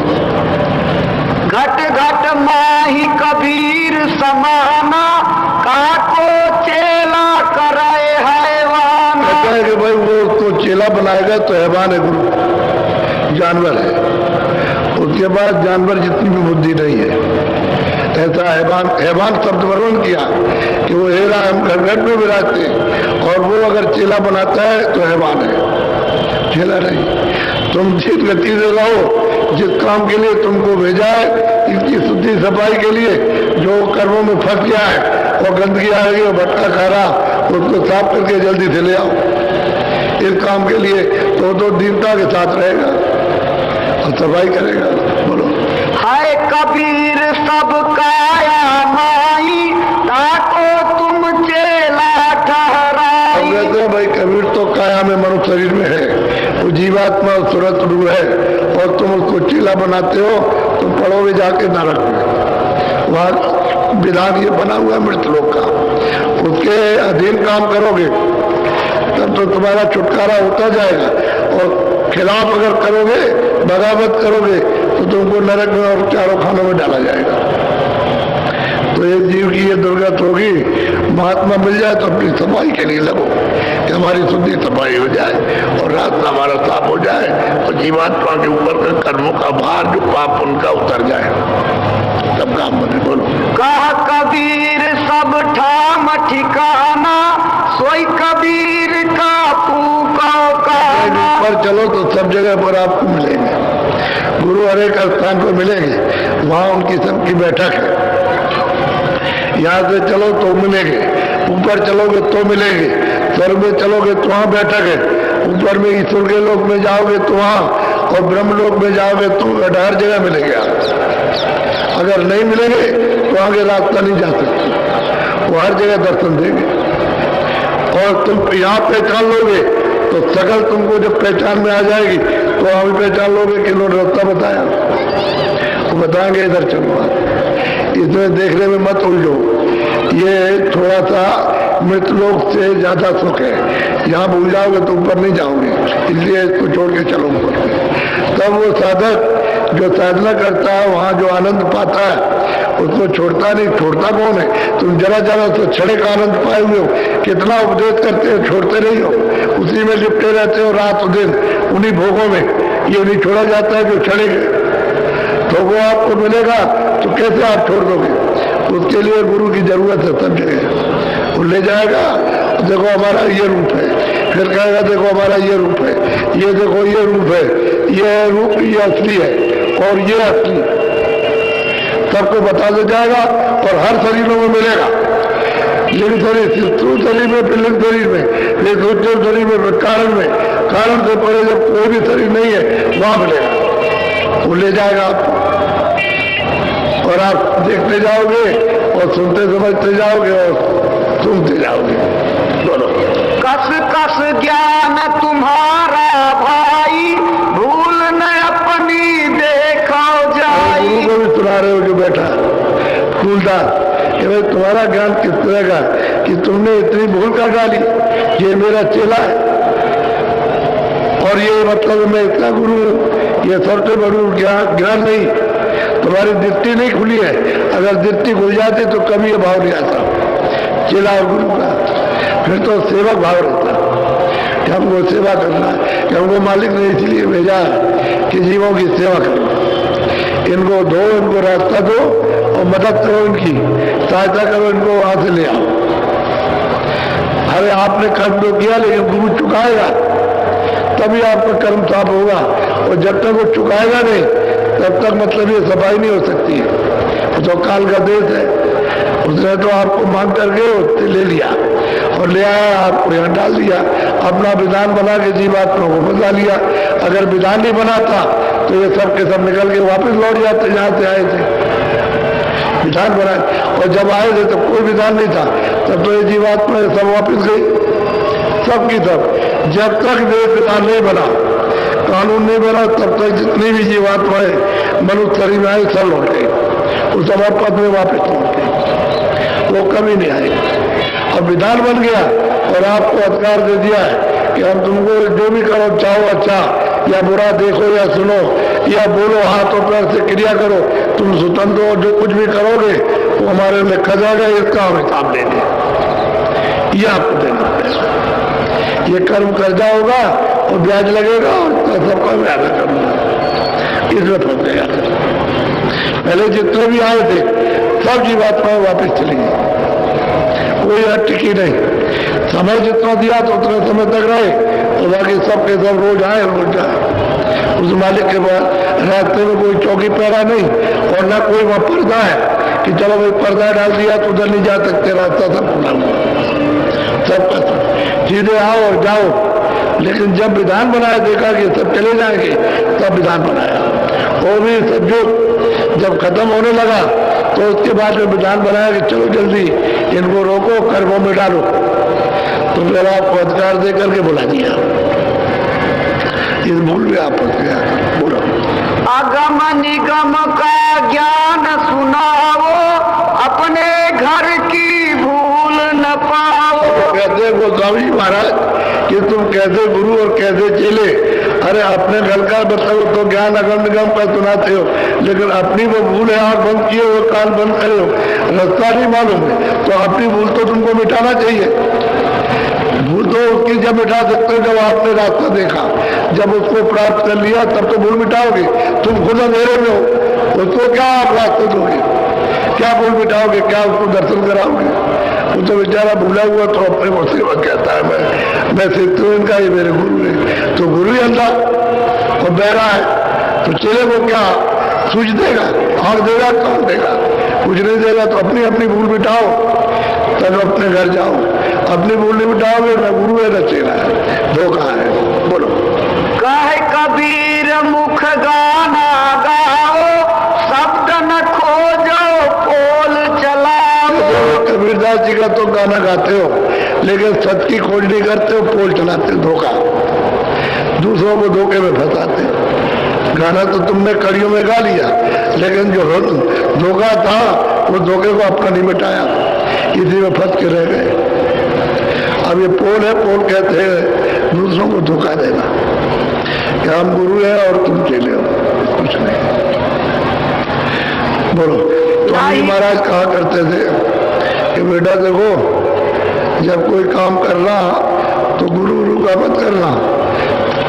घट घट माही कबीर समाना, काको चेला कराए हैवान। कहता है कि भाई वो उसको चेला बनाएगा तो हैवान है, गुरु जानवर है, उसके बाद जानवर जितनी भी बुद्धि नहीं है। ऐसा हैवान शब्द वर्णन किया कि वो हेरा हम घर में विराजते हैं और वो अगर चेला बनाता है तो हैवान है, चेला नहीं। तुम जिस गति से रहो, जिस काम के लिए तुमको भेजा है, इसकी शुद्धि सफाई के लिए जो कर्मों में फंस गया है और गंदगी आ रही है, भटका खा रहा, उसको साफ करके जल्दी से ले आओ इस काम के लिए। तो दीनता के साथ रहेगा और सफाई करेगा। बोलो। हाय कबीर सब काया माई, ताको तुम चेला ठहराई। कहते हैं भाई कबीर तो काया में मनुष्य शरीर में है, वो जीवात्मा सूरत रूप है और तुम उसको चेला बनाते हो, तुम पढ़ोगे जाके नरक में। वहाँ विधान ये बना हुआ है मृत लोक का, उसके अधीन काम करोगे तब तो तुम्हारा छुटकारा होता जाएगा और खिलाफ अगर करोगे, बगावत करोगे तो तुमको नरक में और चारों खानों में डाला जाएगा। तो एक जीव की ये दुर्गत होगी, महात्मा मिल जाए तो अपनी सफाई के लिए लगो कि हमारी शुद्धि सफाई हो जाए और रास्ता हमारा साफ हो जाए और जीवात्मा के ऊपर का कर्मों का भार जो पाप उनका उतर जाए, सब काम बने। बोलो। कह कबीर सब ठाम ठिकाना, सोई कबीर का ऊपर चलो तो सब जगह पर आपको मिलेंगे, गुरु हर एक स्थान पर मिलेंगे, वहां उनकी सबकी बैठक है। यहाँ से चलो तो मिलेंगे, ऊपर चलोगे तो मिलेंगे, स्वर्ग में चलोगे तो वहां बैठक है, ऊपर में ईश्वर के लोक में जाओगे तो वहां, और ब्रह्म लोक में जाओगे तो हर जगह मिलेंगे आप। अगर नहीं मिलेंगे तो आगे रास्ता नहीं जा सकते, वो हर जगह दर्शन देंगे। और तुम यहाँ पहचान लोगे तो सकल तुमको जब पहचान में आ जाएगी तो हम पहचान लोगे कि इन्होंने रास्ता बताया, वो बताएंगे इधर चलो। इसमें देखने में मत उलझो, ये थोड़ा सा मृत लोक से ज्यादा सुख है, यहाँ भूल जाओगे तो ऊपर नहीं जाओगे, इसलिए इसको छोड़ के चलो ऊपर। तब वो साधक जो साधना करता है वहाँ जो आनंद पाता है उसको छोड़ता नहीं। छोड़ता कौन है? तुम जरा जरा तो छड़े का आनंद पाए हुए हो, कितना उपदेश करते हो, छोड़ते नहीं हो, उसी में लिपटे रहते हो रात दिन, उन्हीं भोगों में। ये नहीं छोड़ा जाता है जो छड़े गए, तो वो आपको मिलेगा तो कैसे आप छोड़ दोगे? उसके लिए गुरु की जरूरत है सब जगह। वो ले जाएगा, देखो हमारा ये रूप है, फिर कहेगा देखो हमारा ये रूप है, ये देखो ये रूप है, ये रूप ये असली है और ये असली, सबको बता दे जाएगा और हर शरीरों में मिलेगा। लिंग शरीर, स्थूल शरीर में, फिर लिंग शरीर में, फिर सूक्ष्म शरीर में, फिर कारण में, कारण से पहले जब कोई भी शरीर नहीं है वहां मिलेगा, वो ले जाएगा आपको और आप देखते जाओगे और सुनते समझते जाओगे और सुनते जाओगे। बोलो। कस कस ज्ञान तुम्हारा भाई, भूल न अपनी देखा जाई। गुरु को भी सुना रहे हो जो बैठा फूलदार, कि भाई तुम्हारा ज्ञान किस तरह का कि तुमने इतनी भूल कर डाली, ये मेरा चेला है और ये मतलब मैं इतना गुरु हूं, ये सबसे बड़ू ज्ञान नहीं, तुम्हारी दृष्टि नहीं खुली है। अगर दृष्टि खुल जाती तो कभी ये भाव नहीं आता चेला और गुरु का, फिर तो सेवक भाव रहता कि हमको सेवा करना है, कि हमको मालिक ने इसलिए भेजा है कि जीवों की सेवा करो, इनको दो, इनको रास्ता दो और मदद करो, इनकी सहायता करो, इनको वहां से ले आओ। अरे आपने कर्म तो किया लेकिन गुरु चुकाएगा तभी आपका कर्म साफ होगा, और जब तक वो चुकाएगा नहीं तब तक मतलब ये सफाई नहीं हो सकती है। तो काल का देश है, उसने तो आपको मांग करके उससे ले लिया और ले आया, आपको यहाँ डाल दिया, अपना विधान बना के जीवात्मा को फंसा लिया। अगर विधान नहीं बनाता तो ये सब के सब निकल के वापस लौट जाते जहाँ से आए थे, विधान बनाए। और जब आए थे तो कोई विधान नहीं था, तब तो ये जीवात्मा सब वापस गई, सब की सब। जब तक देश विधान नहीं बना, कानून नहीं बना, तब तक जितनी भी जीवात्माएं मनुष्य शरीर में आए सब लौट गए, उस पद में वापस लौट गए, वो कभी नहीं आए। अब विधान बन गया और आपको अधिकार दे दिया है कि हम तुमको जो भी करो, चाहो अच्छा या बुरा, देखो या सुनो या बोलो, हाथों पैर से क्रिया करो, तुम स्वतंत्र हो, जो कुछ भी करोगे वो हमारे लिखा जाएगा, इसका हम हिसाब लेंगे, ये आपको देना पड़ेगा। ये कर्म कर्जा होगा और ब्याज लगेगा और सबका मैं अदा करूंगा, इसमें फंस गया। पहले जितने भी आए थे सब जीवात्माएं वापस चली गई, कोई यहाँ टिकी नहीं। समय जितना दिया तो उतने समय तक रहे, और बाकी सब के सब रोज आए रोज जाए। उस मालिक के बाद रास्ते में कोई चौकी पैरा नहीं, और ना कोई वहां पर्दा है कि चलो भाई पर्दा डाल दिया तो उधर नहीं जा सकते, रास्ता सब खुला हुआ, सब सीधे आओ और जाओ। लेकिन जब विधान बनाया, देखा कि सब चले जाएंगे, तब विधान बनाया। और भी सब जो जब खत्म होने लगा तो उसके बाद में विधान बनाया कि चलो जल्दी इनको रोको, कर्मों में डालो। तो फिर आपको अधिकार दे करके बुला दिया, इस भूल में आप फंस गया। बोलो, अगम निगम का ज्ञान सुनाओ, अपने घर की भूल न पाओ। कहते गोस्वामी महाराज कि तुम कैसे गुरु और कैसे चेले, अरे अपने घर का मतलब तो ज्ञान अगम निगम का सुनाते हो, लेकिन अपनी वो भूल है, आंख बंद किए हो, कान बंद करे हो, रास्ता नहीं मालूम है, तो अपनी भूल तो तुमको मिटाना चाहिए। भूल तो उसकी जब मिटा सकते हो जब आपने रास्ता देखा, जब उसको प्राप्त कर लिया तब तो भूल मिटाओगे। तुम खुद अंधेरे में हो, उसको क्या आप रास्ते दोगे, क्या भूल मिटाओगे, क्या उसको दर्शन कराओगे? वो तो बेचारा भूला हुआ तो अपने को सेवा कहता है, मैं सिद्धू इनका ही मेरे गुरु है। तो गुरु ही अंधा और बहरा है, तो चेले को क्या सूझ देगा, आंख देगा, कान देगा, कुछ नहीं देगा। तो अपनी अपनी भूल मिटाओ, तब अपने घर जाओ। अपनी भूल नहीं मिटाओगे, मैं गुरु है न चेला है, धोखा है। बोलो, कहे कबीर मुख गाना गाओ, शब्द न खोजो पोल चलाओ। कबीरदास जी का तो गाना गाते हो, लेकिन सत्य की खोज नहीं करते हो, पोल चलाते हो, धोखा, दूसरों को धोखे में फंसाते हो। गाना तो तुमने कड़ियों में गा लिया, लेकिन जो धोखा था वो धोखे को अपना नहीं मिटाया, इसी में फंस के रह गए। अब ये पोल है, पोल कहते हैं दूसरों को धोखा देना कि हम गुरु हैं और तुम चेले हो, कुछ नहीं। बोलो, स्वामी महाराज कहा करते थे कि बेटा देखो, जब कोई काम करना तो गुरु का मत करना,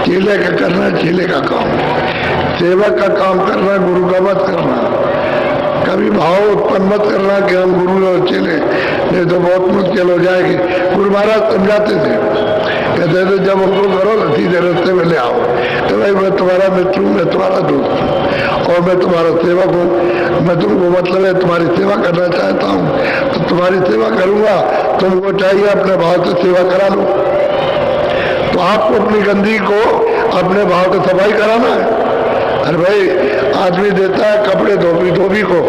चेले का करना, चेले का काम, सेवक का काम करना, गुरु का मत करना। कभी भाव उत्पन्न मत करना कि हम गुरु और चेले, नहीं तो बहुत मुश्किल हो जाएगी। गुरु महाराज समझाते थे, कहते थे जब हमको करो ना सीधे रास्ते में ले आओ, तो भाई मैं तुम्हारा मित्र हूँ, मैं तुम्हारा दोस्त हूँ और मैं तुम्हारा सेवक हूँ, मैं तुमको मतलब है तुम्हारी सेवा करना चाहता हूँ, तो तुम्हारी सेवा करूंगा, तुमको चाहिए अपने भाव से सेवा करा लो। तो आपको अपनी गंदगी को अपने भाव से सफाई कराना है। अरे भाई, आदमी देता है कपड़े धोबी को,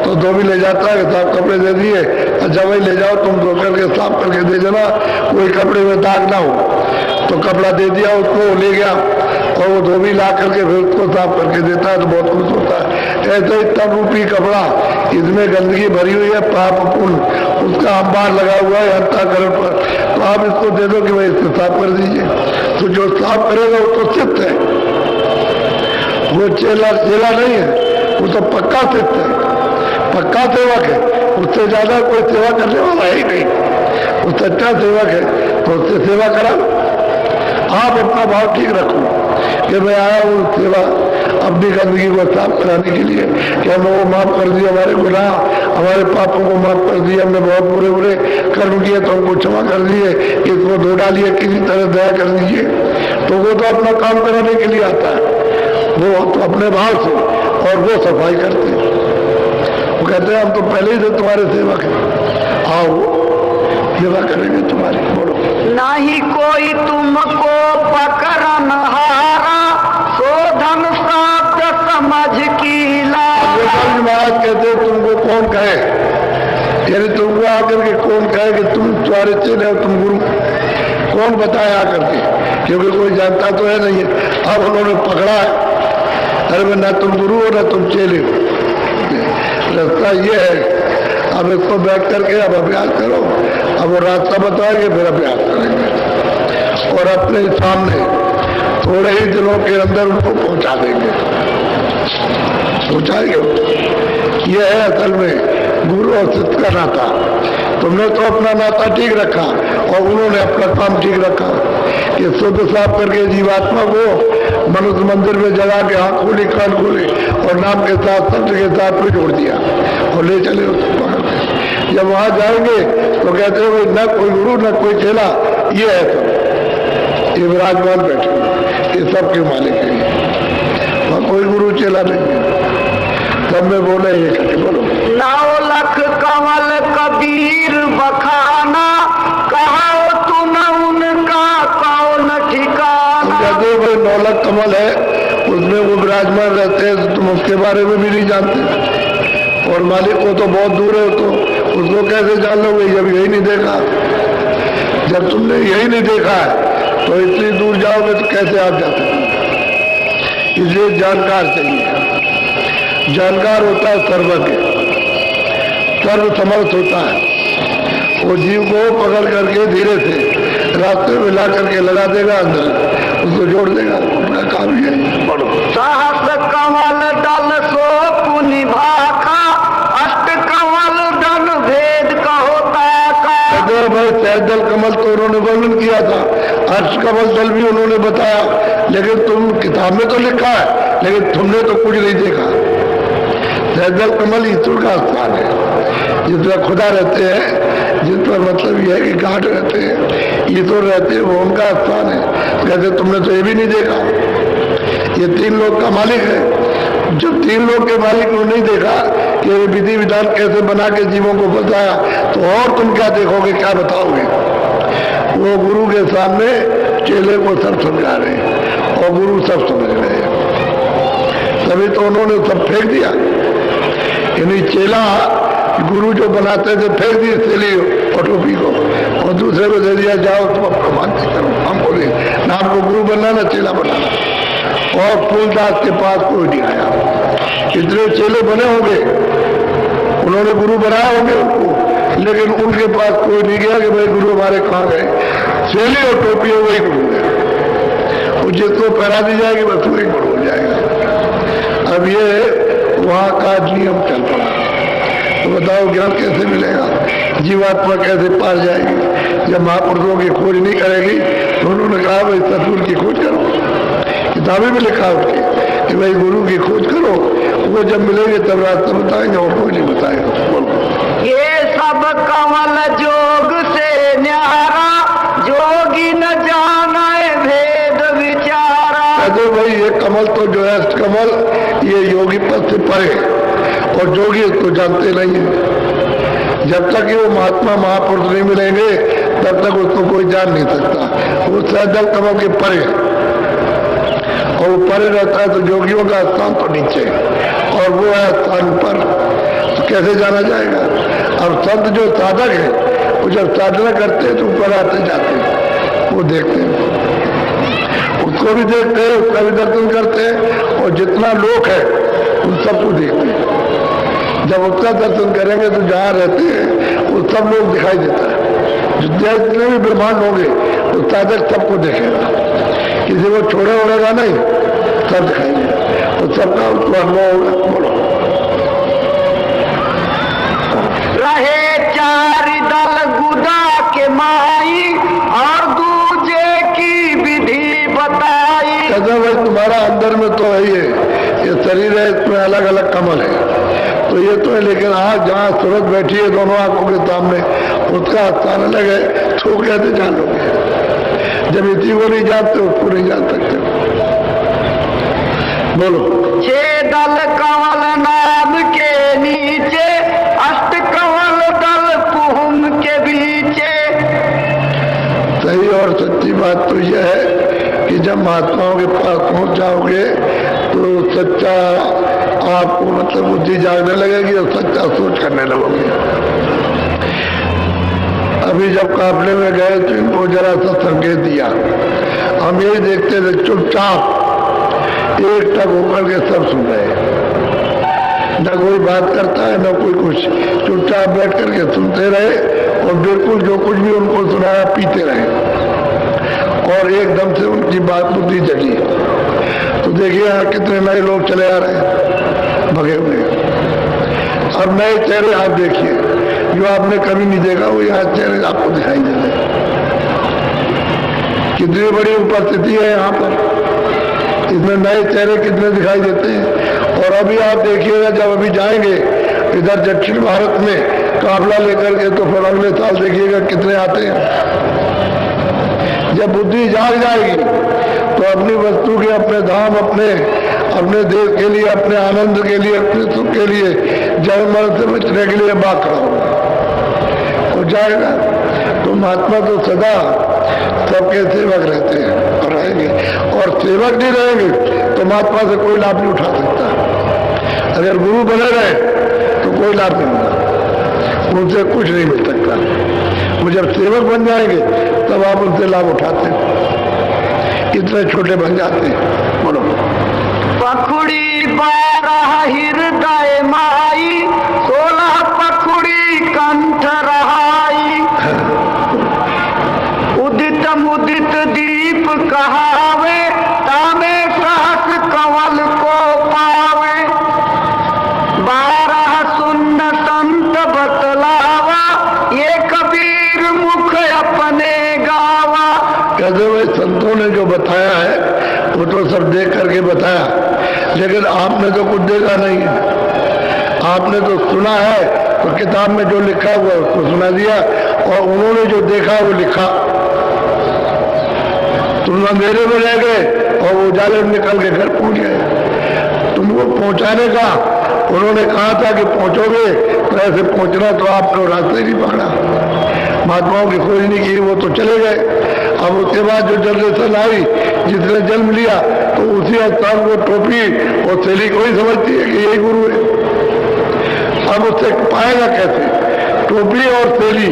तो धोबी ले जाता है, साफ कपड़े दे दिए, अच्छा भाई ले जाओ तुम धो करके साफ करके दे देना, कोई कपड़े में दाग ना हो। तो कपड़ा दे दिया उसको, ले गया, और वो धोबी ला करके फिर उसको साफ करके देता है तो बहुत खुश होता है। ऐसे ही तन रूपी कपड़ा, इसमें गंदगी भरी हुई है, पाप पुण्य उसका अंबार लगा हुआ है अंतःकरण पर, तो आप इसको दे दो कि भाई इसको साफ कर दीजिए, तो जो साफ करेगा वो तो सिद्ध है, वो चेला नहीं है, वो तो पक्का सिद्ध है, पक्का सेवक है, उससे ज्यादा कोई सेवा करने वाला है ही नहीं, वो सच्चा सेवक है, तो उससे सेवा करा। आप अपना भाव ठीक रखो कि मैं आया हूँ सेवा अपनी गंदगी को साफ कराने के लिए, कि हमें वो माफ कर दिए, हमारे गुनाह हमारे पापों को माफ कर दिए, हमने बहुत बुरे बुरे कर्म किए तो हमको क्षमा कर दिए, इसको धो डालिए, किसी तरह दया कर दीजिए, तो वो तो अपना काम कराने के लिए आता है, वो तो अपने भाव से, और वो सफाई करते हैं। वो कहते हैं हम तो पहले ही से तुम्हारे सेवक हैं, आओ सेवा करेंगे तुम्हारी। बोलो। नहीं कोई तुमको पकड़न हारा, सो धन प्राप्त समझ की लारा। महाराज कहते तुमको कौन कहे, यानी तुमको आकर के कौन कहे कि तुम तुम्हारे चेले हो, तुम गुरु, कौन बताए आकर के, क्योंकि कोई जानता तो है नहीं है। अब उन्होंने पकड़ा है, अरे ना तुम गुरु हो ना तुम चेले हो, रास्ता ये है। अब इसको बैठ करके अब अभ्यास करो, अब वो रास्ता बताएंगे फिर अभ्यास करेंगे, और अपने सामने थोड़े ही दिनों के अंदर उनको पहुंचा देंगे, पहुंचाएंगे। ये है असल में गुरु और सिद्ध का नाता। तुमने तो अपना नाता ठीक रखा और उन्होंने अपना काम ठीक रखा, कि शुद्ध साफ करके जीवात्मा को मनुष्य मंदिर में जगा के आँख खोली कान खोले और नाम के साथ सत्य के साथ भी जोड़ दिया और ले चले उसको पकड़ के। जब वहां जाएंगे तो कहते हैं न कोई गुरु न कोई चेला, ये है सब, ये विराजमान बैठे, ये सबके मालिक है, वहां कोई गुरु चेला नहीं है। तब में बोले ये कहते बोलो। 9 लख कमल कबीर बखाना, कहो तू न उनका कौन ठिकाना। कहते भाई 9 लाख कमल है, उसमें वो विराजमान रहते हैं, तो तुम उसके बारे में भी नहीं जानते, और मालिक को तो बहुत दूर है, तो उसको कैसे जान लोगे जब यही नहीं देखा। जब तुमने यही नहीं देखा है तो इतनी दूर जाओगे तो कैसे आप जा सकते। इसलिए जानकार चाहिए, जानकार होता है सर्वज्ञ, सर्व समर्थ होता है, वो जीव को पकड़ करके धीरे से रास्ते में ला करके लगा देगा, अंदर उसको जोड़ देगा, उनका काम ही है। पढ़ो। सहस कमल दल सो पुनि भाखा, अष्ट कमल दल भेद कहोता का। भाई सहजल कमल तो उन्होंने वर्णन किया था, अष्ट कमल दल भी उन्होंने बताया, लेकिन तुम किताब में तो लिखा है, लेकिन तुमने तो कुछ नहीं देखा। सहजल कमल ईश्वर का स्थान है, जिसमें खुदा रहते हैं, जिस पर मतलब यह है कि घाट रहते हैं, ईश्वर रहते हैं, वो उनका स्थान है। कहते तुमने तो ये भी नहीं देखा, ये 3 लोग का मालिक है। जब 3 लोग के मालिक को नहीं देखा कि विधि विधान कैसे बना के जीवों को बताया, तो और तुम क्या देखोगे, क्या बताओगे। वो गुरु के सामने चेले को सब समझा रहे हैं और गुरु सब समझ रहे हैं, तभी तो उन्होंने सब फेंक दिया। यानी चेला गुरु जो बनाते थे फेंक दिए चेले और टोपी को, और दूसरे को दे दिया जाओ तुम अपना मानते करो, हम बोले ना हमको गुरु बनना ना चेला बनाना। और फूलदास के पास कोई नहीं आया, इतने चेले बने होंगे, उन्होंने गुरु बनाया होंगे उनको, लेकिन उनके पास कोई नहीं गया कि भाई गुरु हमारे कहाँ गए। चेले और टोपी हो वही गुरु है, वो जिसको पहरा दी जाएगी बस वही गुरु हो जाएगा। अब ये वहां का नियम चल पड़ा, तो बताओ ज्ञान कैसे मिलेगा, जीवात्मा कैसे पार जाएगी। जब महापुरुषों की खोज नहीं करेगी तो उन्होंने कहा भाई सतगुरु की खोज करो, किताबें में लिखा उनकी कि भाई गुरु की खोज करो, वो जब मिलेंगे तब रास्ता बताएंगे और कोई नहीं बताएगा। बोलो। ये सब कमल जोग से न्यारा, जोगी न जाने भेद विचारा। कहते भाई ये कमल तो जो है कमल, ये योगी पद से परे, और जोगी इसको जानते नहीं है। जब तक ये वो महात्मा महापुरुष नहीं मिलेंगे तब तक उसको कोई जान नहीं सकता। वो सहजल कमल के परे, और वो परे रहता है तो जोगियों का स्थान तो नीचे, और वो है स्थान पर, तो कैसे जाना जाएगा। अब संत जो साधक है वो जब साधना करते हैं तो ऊपर आते जाते हैं, वो देखते हैं, वो उसको भी देखते हैं, उसका भी दर्शन करते हैं, और जितना लोक है उन सबको देखते हैं। जब उसका दर्शन करेंगे तो जहाँ रहते हैं वो सब लोग दिखाई देता है। जितने भी ब्रह्मांड होंगे वो ताजक सबको देखेगा, किसी को छोड़े उड़ेगा नहीं, सब दिखाई देगा, तो सबका उसको अनुभव होगा। बोलो। रहे चार दल गुदा के माई और दूजे की विधि बताई। कहते भाई तुम्हारा अंदर में तो है ये शरीर है, इसमें अलग अलग कमल है, तो ये तो है, लेकिन आँख जहाँ सूरत बैठी है दोनों आंखों के सामने, उसका स्थान अलग है, तो कैसे जान लोगे? जब इसी को नहीं जानते उसको नहीं जान सकते। बोलो। 6 दल कमल नाम के नीचे, अष्ट कमल दल कुहुम के बीचे। सही और सच्ची बात तो यह है कि जब महात्माओं के पास पहुंच जाओगे तो सच्चा आपको मतलब बुद्धि जागने लगेगी और सच्चा सोच करने लगोगे। अभी जब काफले में गए तो इनको जरा सा संकेत दिया, हम यही देखते थे चुपचाप एक टक होकर के सब सुन रहे, न कोई बात करता है न कोई कुछ, चुपचाप बैठ करके सुनते रहे और बिल्कुल जो कुछ भी उनको सुनाया पीते रहे, और एकदम से उनकी बात बुद्धि जगी। तो देखिए यहाँ कितने नए लोग चले आ रहे हैं भगे हुए। अब नए चेहरे आप देखिए, जो आपने कभी नहीं देखा वो यहाँ चेहरे आपको दिखाई दे रहे। कितनी बड़ी उपस्थिति है यहाँ पर, इसमें नए चेहरे कितने दिखाई देते हैं। और अभी आप देखिएगा जब अभी जाएंगे इधर दक्षिण भारत में काफला लेकर के, तो फिर अगले साल देखिएगा कितने आते हैं। जब बुद्धि जाग जाएगी तो अपनी वस्तु के, अपने धाम, अपने देश के लिए, अपने आनंद के लिए, अपने सुख के लिए, जन्म मरण से बचने के लिए बात करो हो जाएगा। तो महात्मा तो सदा सबके सेवक रहते हैं और रहेंगे, और सेवक नहीं रहेंगे तो महात्मा से कोई लाभ नहीं उठा सकता। अगर गुरु बने रहे तो कोई लाभ नहीं होगा, उनसे कुछ नहीं मिल सकता। वो जब सेवक बन जाएंगे तब आप उनसे लाभ उठाते हैं, इतने छोटे बन जाते हैं। बोलो। पखुड़ी 12 हृदय माई, 16 पखुड़ी कंठ रहाई। उदित मुदित दीप कहावे, तामे सहस कमल को पावे। 12 सुन्न संत बतलावा, ये कबीर मुख अपने गावा। कहते भाई संतों ने जो बताया है वो तो सब देख करके बताया, लेकिन आपने तो कुछ देखा नहीं है। आपने तो सुना है, तो किताब में जो लिखा हुआ उसको सुना दिया, और उन्होंने जो देखा वो लिखा। तुम अंधेरे में रह गए और वो उजाले में निकल के घर पहुंच गए। तुमको पहुंचाने का उन्होंने कहा था कि पहुंचोगे, तो ऐसे पहुंचना, तो आपने रास्ते नहीं पकड़ा। महात्माओं की खोज नहीं की, वो तो चले गए। अब उसके बाद जो जनरेशन आई, जिसने जन्म लिया, तो उसी स्थान को टोपी और थैली को ही समझती है कि यही गुरु है। अब उससे पाएगा कैसे? टोपी और थैली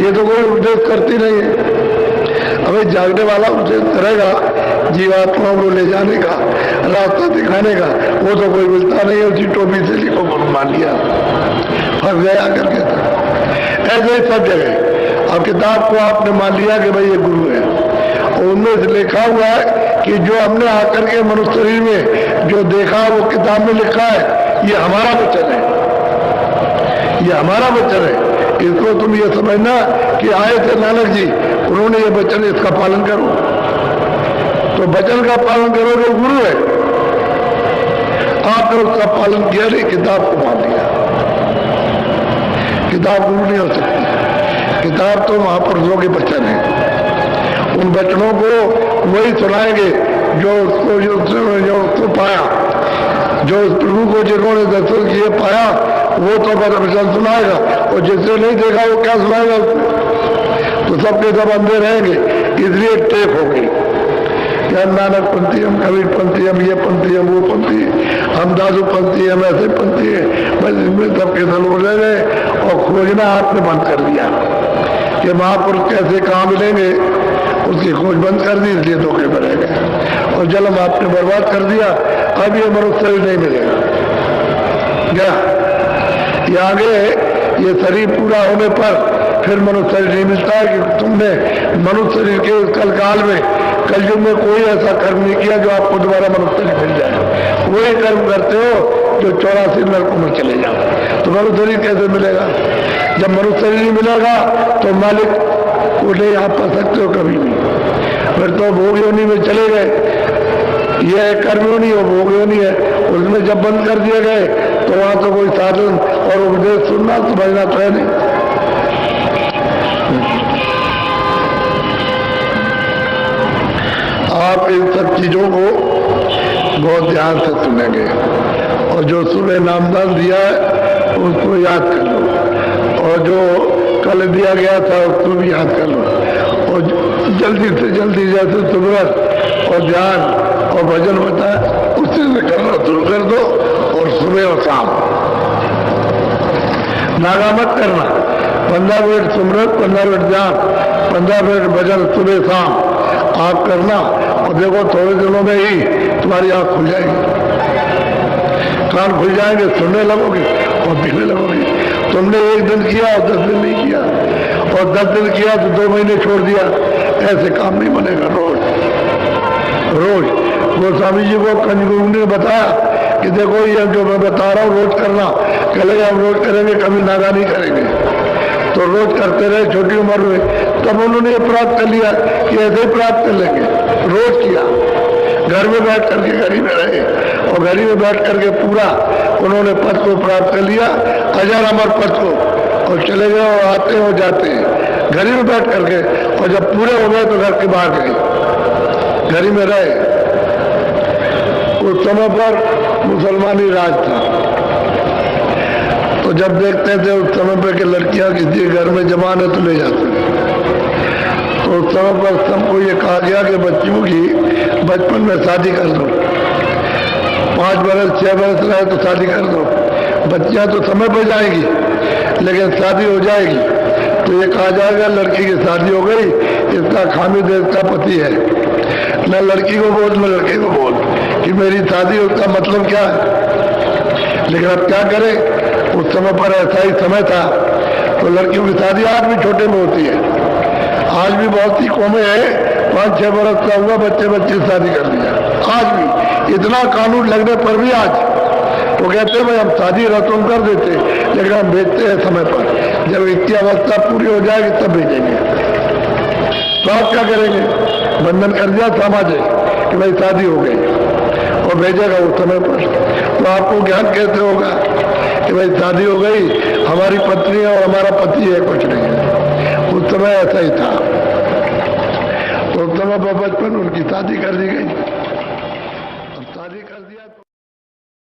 ये तो कोई उपदेश करती नहीं है। अबे जागने वाला उपदेश करेगा जीवात्माओं को ले जाने का, रास्ता दिखाने का, वो तो कोई मिलता नहीं है। उसी टोपी थैली को मान लिया, फंस गया करके। ऐसे ही सब जगह अब किताब को आपने मान लिया कि भाई ये गुरु है, और उनमें से लिखा हुआ है कि जो हमने आकर के मनुष्य शरीर में जो देखा वो किताब में लिखा है, ये हमारा वचन है, ये हमारा वचन है। इसको तुम ये समझना कि आए थे नानक जी, उन्होंने ये वचन, इसका पालन करो। तो वचन का पालन करोगे गुरु है। आपने उसका पालन किया नहीं, किताब को मान लिया। किताब गुरु नहीं हो सकती। किताब तो महापुरुषों के वचन है, उन वचनों को वही सुनाएंगे जो उसको पाया, जो प्रभु को जिन्होंने दर्शन किए पाया, वो तो वचन सुनाएगा, और जिसने नहीं देखा वो क्या सुनाएगा उसको? तो सबके सब अंधे रहेंगे। इसलिए टेप हो गई, हम नानक पंथी, हम कबीर पंथी, हम ये पंथी, हम वो पंथी, हम दादू पंथी, हम ऐसे पंथी है। बस इसमें सबके सब हो गए, और खोजना आपने बंद कर दिया कि महापुरुष कैसे कहाँ मिलेंगे, उसकी खोज बंद कर दी, इसलिए धोखे में रह गए और जन्म आपने बर्बाद कर दिया। अब ये मनुष्य शरीर नहीं मिलेगा क्या? ये आगे ये शरीर पूरा होने पर फिर मनुष्य शरीर नहीं मिलता है कि तुमने मनुष्य शरीर के कल काल में कलयुग में कोई ऐसा कर्म नहीं किया जो आपको दोबारा मनुष्य शरीर मिल जाए। वही कर्म करते हो जो 84 नरकों में चले जाओ। तो मनुष्य शरीर कैसे मिलेगा? जब मनुष्य शरीर नहीं मिलेगा तो मालिक को नहीं आप पा सकते हो कभी नहीं। फिर तो भोग योनि में चले गए। ये कर्म योनि और भोग योनि है, उसमें जब बंद कर दिए गए तो वहां तो कोई साधन और उपदेश सुनना समझना तो है नहीं। आप इन सब चीजों को बहुत ध्यान से सुनेंगे और जो सुबह नामदान दिया है उसको याद कर लो और जो कल दिया गया था उसको भी याद कर लो और जल्दी से जल्दी जैसे सुबह और ध्यान और भजन होता है उससे से करना शुरू कर दो और सुबह और शाम नागा मत करना। 15 मिनट सुमरन, 15 मिनट ध्यान, 15 मिनट भजन सुबह शाम आप करना और देखो थोड़े दिनों में ही तुम्हारी आंख खुल जाएगी, कान खुल जाएंगे, सुनने लगोगे और दिखने लगोगे। तुमने एक दिन किया और 10 दिन नहीं किया और 10 दिन किया तो 2 महीने छोड़ दिया, ऐसे काम नहीं बनेगा। रोज गोस्वामी जी को कंजगुरु ने बताया कि देखो ये जो मैं बता रहा हूँ रोज करना। कहेंगे हम रोज करेंगे, कभी नागा नहीं करेंगे। तो रोज करते रहे छोटी उम्र में, तब उन्होंने ये प्राप्त कर लिया कि ऐसे ही प्राप्त कर लेंगे। रोज किया, घर में बैठ करके घड़ी में रहे और घड़ी में बैठ करके पूरा उन्होंने पद को प्राप्त कर लिया, अजर अमर पद को, और चले गए और आते हो जाते हैं घड़ी में बैठ करके। और जब पूरे हो गए तो घर के बाहर गए, घड़ी में रहे। उस समय पर मुसलमानी राज था, तो जब देखते थे उस समय पर कि लड़कियां किसी घर में जवान है तो ले जाते थे। तो उस समय पर सबको ये कहा गया कि बच्चियों की बचपन में शादी कर दो, 5 बरस 6 बरस रहे तो शादी कर दो। बच्चियां तो समय पर जाएगी लेकिन शादी हो जाएगी तो ये कहा जाएगा लड़की की शादी हो गई, इसका खामिद इसका पति है। न लड़की को बोल न लड़के को बोल कि मेरी शादी, उसका मतलब क्या है। लेकिन अब क्या करें, उस समय पर ऐसा ही समय था। तो लड़कियों की शादी आज भी छोटे में होती है। आज भी बहुत सी कौमें हैं 5-6 बरस का हुआ बच्चे शादी कर लिया। आज भी इतना कानून लगने पर भी आज वो कहते हैं भाई हम शादी रसम कर देते, लेकिन हम भेजते हैं समय पर। जब इतनी अवस्था पूरी हो जाएगी तब भेजेंगे। तो आप क्या करेंगे? बंधन कर दिया सामाजिक कि भाई शादी हो गई और भेजेगा उस समय पर। तो आपको ज्ञान कैसे होगा कि भाई शादी हो गई, हमारी पत्नी और हमारा पति है, कुछ नहीं है। उस समय ऐसा ही था। तो उस समय पर बचपन उनकी शादी कर दी गई।